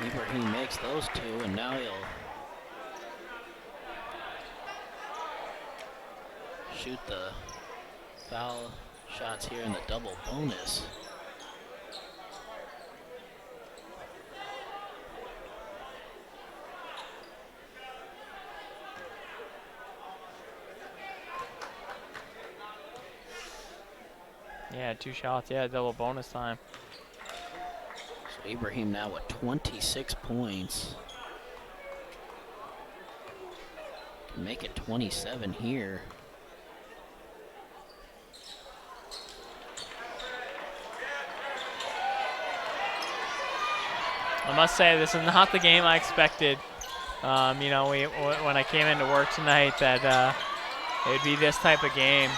Ibrahim makes those 2, and now he'll shoot the foul shots here in the double bonus. Yeah, 2 shots. Yeah, double bonus time. So Ibrahim now with 26 points. Can make it 27 here. I must say, this is not the game I expected. When I came into work tonight, that it would be this type of game,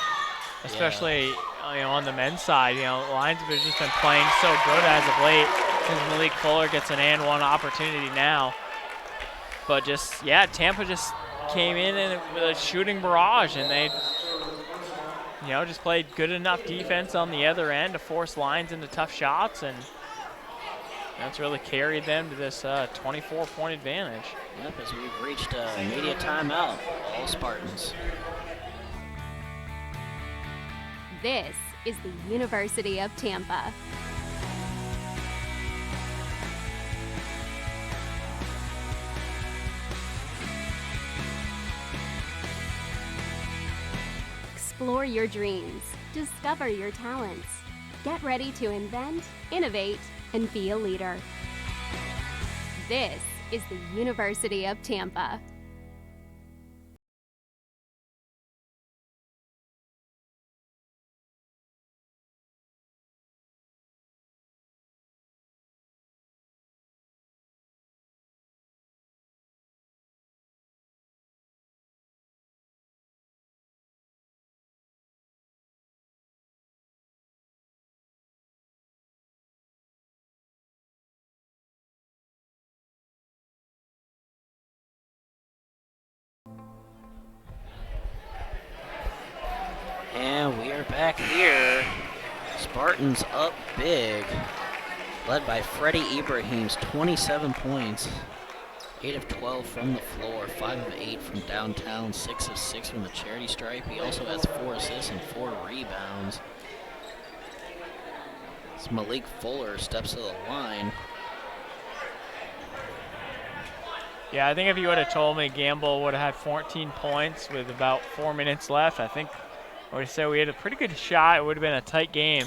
especially on the men's side. Lions have just been playing so good as of late. Since Malik Fuller gets an and one opportunity now, but Tampa just came in with a shooting barrage, and they, just played good enough defense on the other end to force Lions into tough shots, and that's really carried them to this 24-point advantage. Yep, as we've reached a media timeout, all Spartans. This is the University of Tampa. Explore your dreams, discover your talents. Get ready to invent, innovate, and be a leader. This is the University of Tampa. And we are back here. Spartans up big, led by Freddie Ibrahim's 27 points. 8 of 12 from the floor, 5 of 8 from downtown, 6 of 6 from the charity stripe. He also has 4 assists and 4 rebounds. As Malik Fuller steps to the line. Yeah, I think if you would have told me Gamble would have had 14 points with about 4 minutes left, I think I would have said we had a pretty good shot. It would have been a tight game,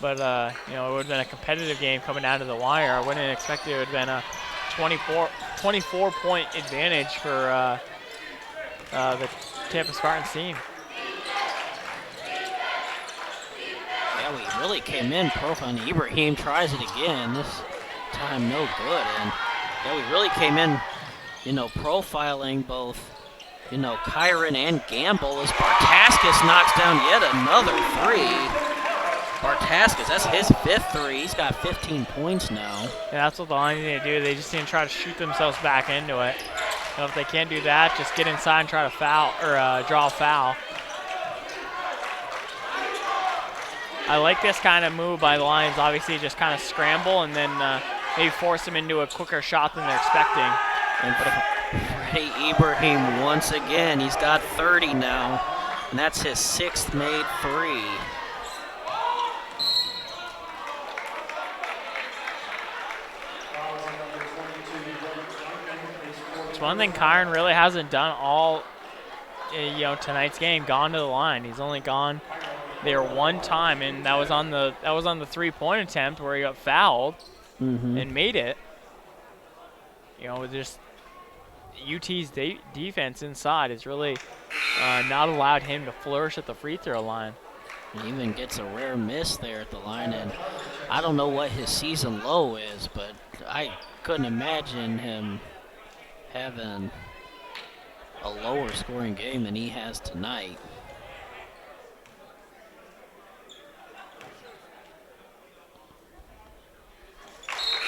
but you know, it would have been a competitive game coming down to the wire. I wouldn't have expected it would have been a 24-point advantage for the Tampa Spartans team. Yeah, we really came in profiling. Ibrahim tries it again. This time no good. And yeah, we really came in, you know, profiling both, you know, Kyron and Gamble as Bartaskis knocks down yet another three. Bartaskis, that's his 5th three. He's got 15 points now. Yeah, that's what the Lions need to do. They just need to try to shoot themselves back into it. And if they can't do that, just get inside and try to foul or draw a foul. I like this kind of move by the Lions. Obviously, just kind of scramble and then maybe force them into a quicker shot than they're expecting. And Freddie Ibrahim once again. He's got 30 now, and that's his 6th made three. It's one thing Kyron really hasn't done all, you know, tonight's game. Gone to the line. He's only gone there one time, and that was on the 3-point attempt where he got fouled and made it. You know, just UT's defense inside has really not allowed him to flourish at the free throw line. He even gets a rare miss there at the line, and I don't know what his season low is, but I couldn't imagine him having a lower scoring game than he has tonight.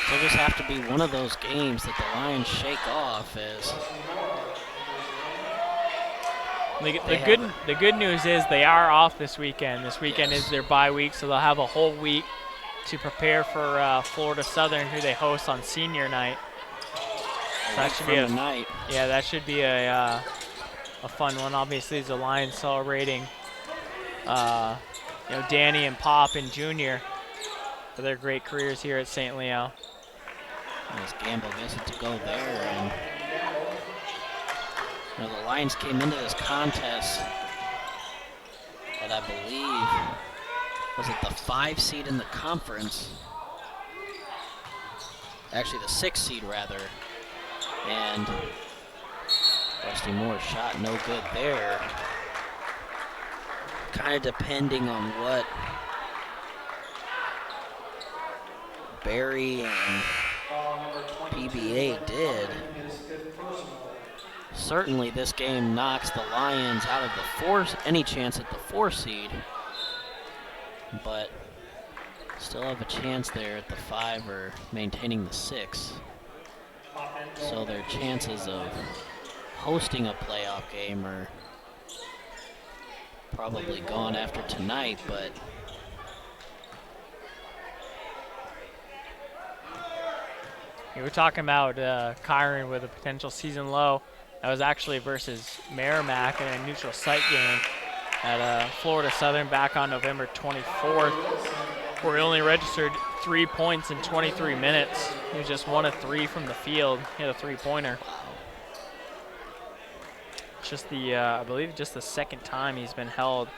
It'll just have to be one of those games that the Lions shake off as the good news is they are off this weekend. This weekend is their bye week, so they'll have a whole week to prepare for Florida Southern, who they host on senior night. So that should be a night. Yeah, that should be a fun one. Obviously, the Lions celebrating, you know, Danny and Pop and Junior for their great careers here at St. Leo. As Gamble gets it to go there, and you know, the Lions came into this contest at, I believe, was it the 5 seed in the conference? Actually, the 6 seed rather. And Rusty Moore's shot no good there. Kind of depending on what Barry and PBA did. Certainly this game knocks the Lions out of the any chance at the 4 seed, but still have a chance there at the 5 or maintaining the 6. So their chances of hosting a playoff game are probably gone after tonight, but You were talking about Kyron with a potential season low. That was actually versus Merrimack in a neutral site game at Florida Southern back on November 24th, where he only registered 3 points in 23 minutes. He was just 1 of 3 from the field. He had a 3-pointer. It's just the, I believe, just the second time he's been held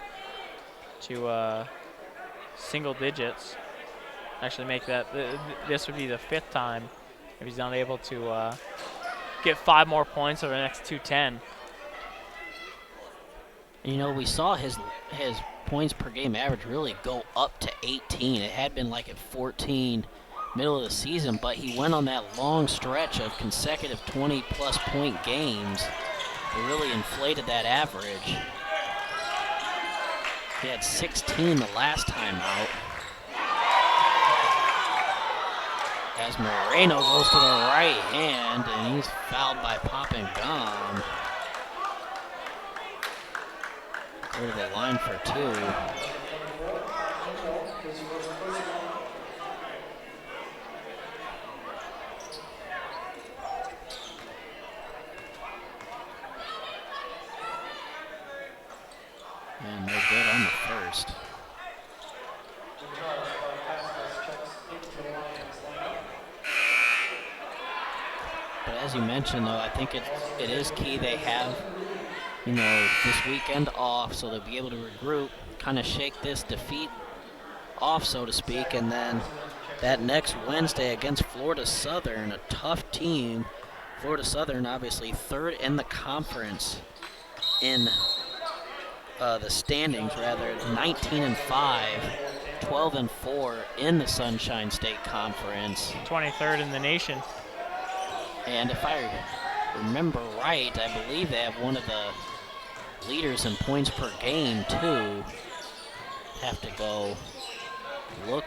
to single digits. Actually, make that. This would be the 5th time if he's not able to get 5 more points over the next 2-10. You know, we saw his points per game average really go up to 18. It had been like at 14 middle of the season, but he went on that long stretch of consecutive 20-plus point games. It really inflated that average. He had 16 the last time out. As Moreno goes to the right hand, and he's fouled by Pop and Gum. Over to the line for 2. And no good on the first. But as you mentioned, though, I think it is key they have, this weekend off, so they'll be able to regroup, kind of shake this defeat off, so to speak, and then that next Wednesday against Florida Southern, a tough team. Florida Southern, obviously, 3rd in the conference in the standings, rather, 19-5, 12-4 in the Sunshine State Conference. 23rd in the nation. And if I remember right, I believe they have one of the leaders in points per game, too. Have to go look.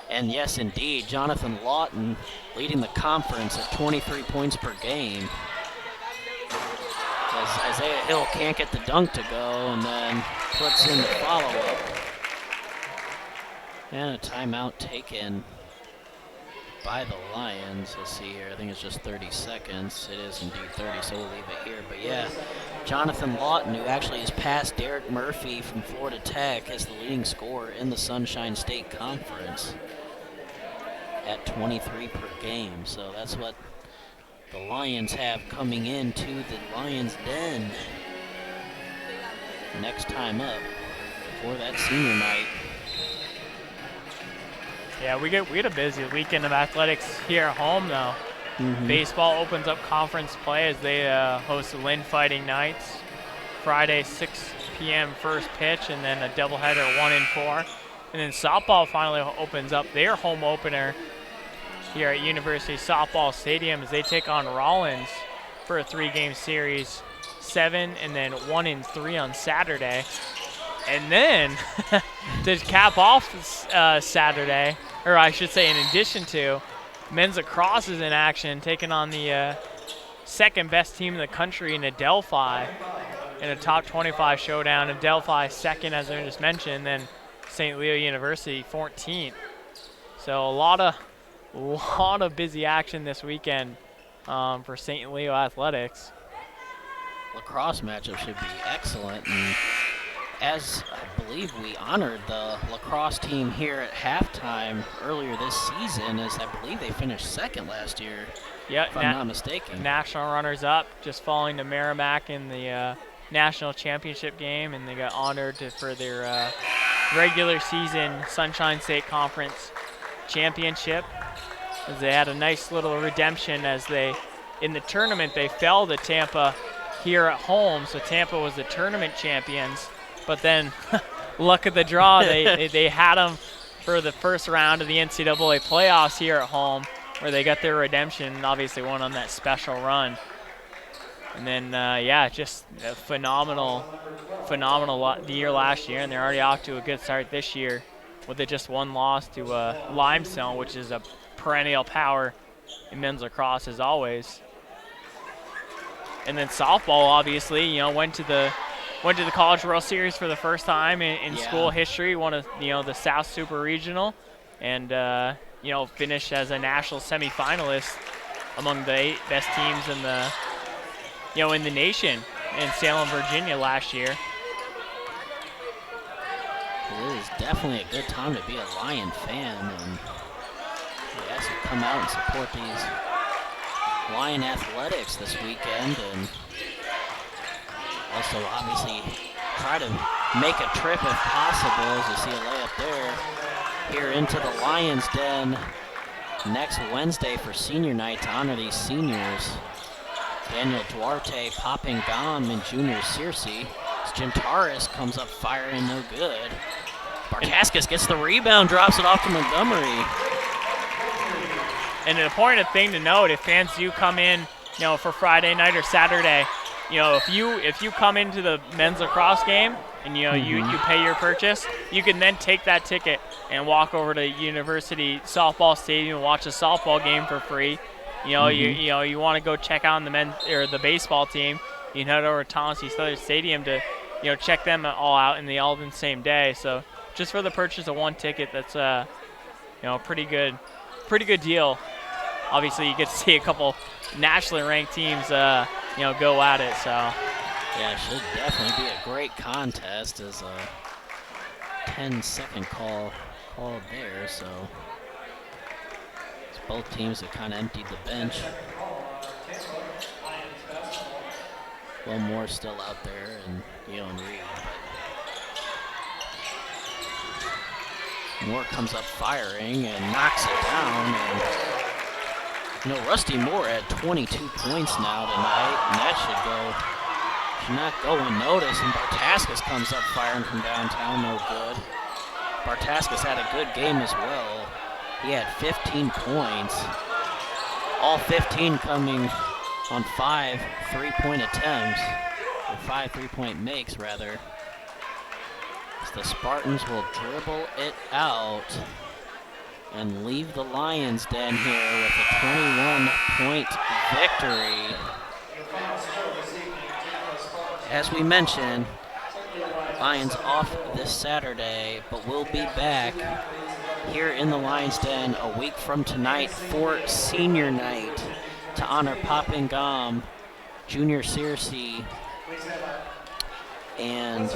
And yes, indeed, Jonathan Lawton leading the conference at 23 points per game. As Isaiah Hill can't get the dunk to go, and then puts in the follow-up. And a timeout taken by the Lions. Let's see here. I think it's just 30 seconds. It is indeed 30, so we'll leave it here. But yeah, Jonathan Lawton, who actually has passed Derek Murphy from Florida Tech as the leading scorer in the Sunshine State Conference at 23 per game. So that's what the Lions have coming into the Lions Den next time up for that senior night. Yeah, we had a busy weekend of athletics here at home, though. Baseball opens up conference play as they host the Lynn Fighting Knights. Friday, 6 p.m. first pitch, and then a doubleheader 1 and 4. And then softball finally opens up their home opener here at University Softball Stadium as they take on Rollins for a 3-game series, 7 and then 1 and 3 on Saturday. And then to cap off Saturday, or I should say in addition to, men's lacrosse is in action, taking on the second best team in the country in Adelphi in a top 25 showdown. Adelphi second, as I just mentioned, then St. Leo University 14th. So a lot of busy action this weekend for St. Leo athletics. Lacrosse matchup should be excellent, and as I believe we honored the lacrosse team here at halftime earlier this season, as I believe they finished second last year, if I'm not mistaken. National runners-up, just falling to Merrimack in the national championship game, and they got honored for their regular season Sunshine State Conference championship. As they had a nice little redemption as in the tournament, they fell to Tampa here at home, so Tampa was the tournament champions. But then, luck of the draw, they had them for the first round of the NCAA playoffs here at home, where they got their redemption and obviously won on that special run. And then, just a phenomenal the year last year, and they're already off to a good start this year with just one loss to Limestone, which is a perennial power in men's lacrosse as always. And then softball, obviously, went to the College World Series for the first time in school history, won the South Super Regional, and finished as a national semifinalist among the 8 best teams in the nation in Salem, Virginia last year. It is definitely a good time to be a Lion fan, and yes, come out and support these Lion athletics this weekend, and also obviously try to make a trip if possible, as you see a layup there, here into the Lions Den next Wednesday for senior night to honor these seniors. Daniel Duarte popping bomb and Junior Searcy. Jim Taurus comes up firing no good. Barkaskas gets the rebound, drops it off to Montgomery. And an important thing to note, if fans do come in, for Friday night or Saturday, if you come into the men's lacrosse game and you pay your purchase, you can then take that ticket and walk over to University Softball Stadium and watch a softball game for free. You want to go check out the men's or the baseball team, you can head over to Thomas E. Southern Stadium to check them all out, and they all in the same day. So just for the purchase of one ticket, that's a pretty good deal. Obviously, you get to see a couple nationally ranked teams go at it. So yeah, it should definitely be a great contest. As a 10-second call there, so it's both teams that kind of emptied the bench. Well, Moore's still out there, and Reed. But Moore comes up firing and knocks it down. And Rusty Moore at 22 points now tonight, and that should not go unnoticed. And Bartascus comes up firing from downtown, no good. Bartascus had a good game as well. He had 15 points, all 15 coming on 5 3-point attempts, or 5 3-point makes rather. As the Spartans will dribble it out and leave the Lions' den here with a 21-point victory. As we mentioned, Lions off this Saturday, but we'll be back here in the Lions' Den a week from tonight for senior night to honor Papingam, Junior Searcy, and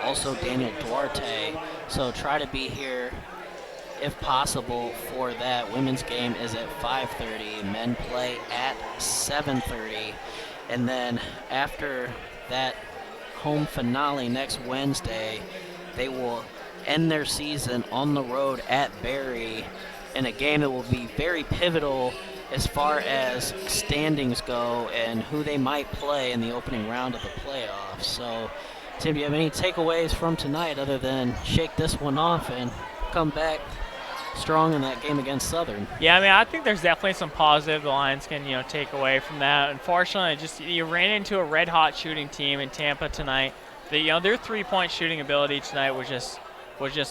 also Daniel Duarte. So try to be here if possible for that. Women's game is at 5:30. Men play at 7:30. And then after that home finale next Wednesday, they will end their season on the road at Barry in a game that will be very pivotal as far as standings go and who they might play in the opening round of the playoffs. So, Tim, do you have any takeaways from tonight other than shake this one off and come back strong in that game against Southern? Yeah, I think there's definitely some positive the Lions can take away from that. Unfortunately, you ran into a red-hot shooting team in Tampa tonight. Their 3-point shooting ability tonight was just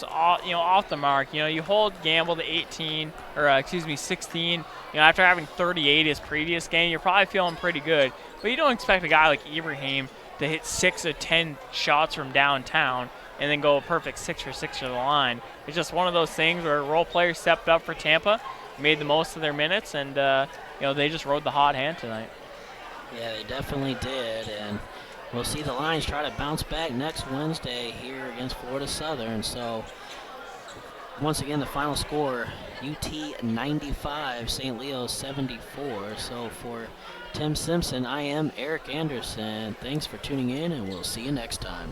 off the mark. You hold Gamble to 16. After having 38 his previous game, you're probably feeling pretty good. But you don't expect a guy like Ibrahim to hit 6 of 10 shots from downtown and then go a perfect 6 for 6 to the line. It's just one of those things where role players stepped up for Tampa, made the most of their minutes, and they just rode the hot hand tonight. Yeah, they definitely did, and we'll see the Lions try to bounce back next Wednesday here against Florida Southern. So once again, the final score, UT 95, St. Leo 74. So for Tim Simpson, I am Eric Anderson. Thanks for tuning in, and we'll see you next time.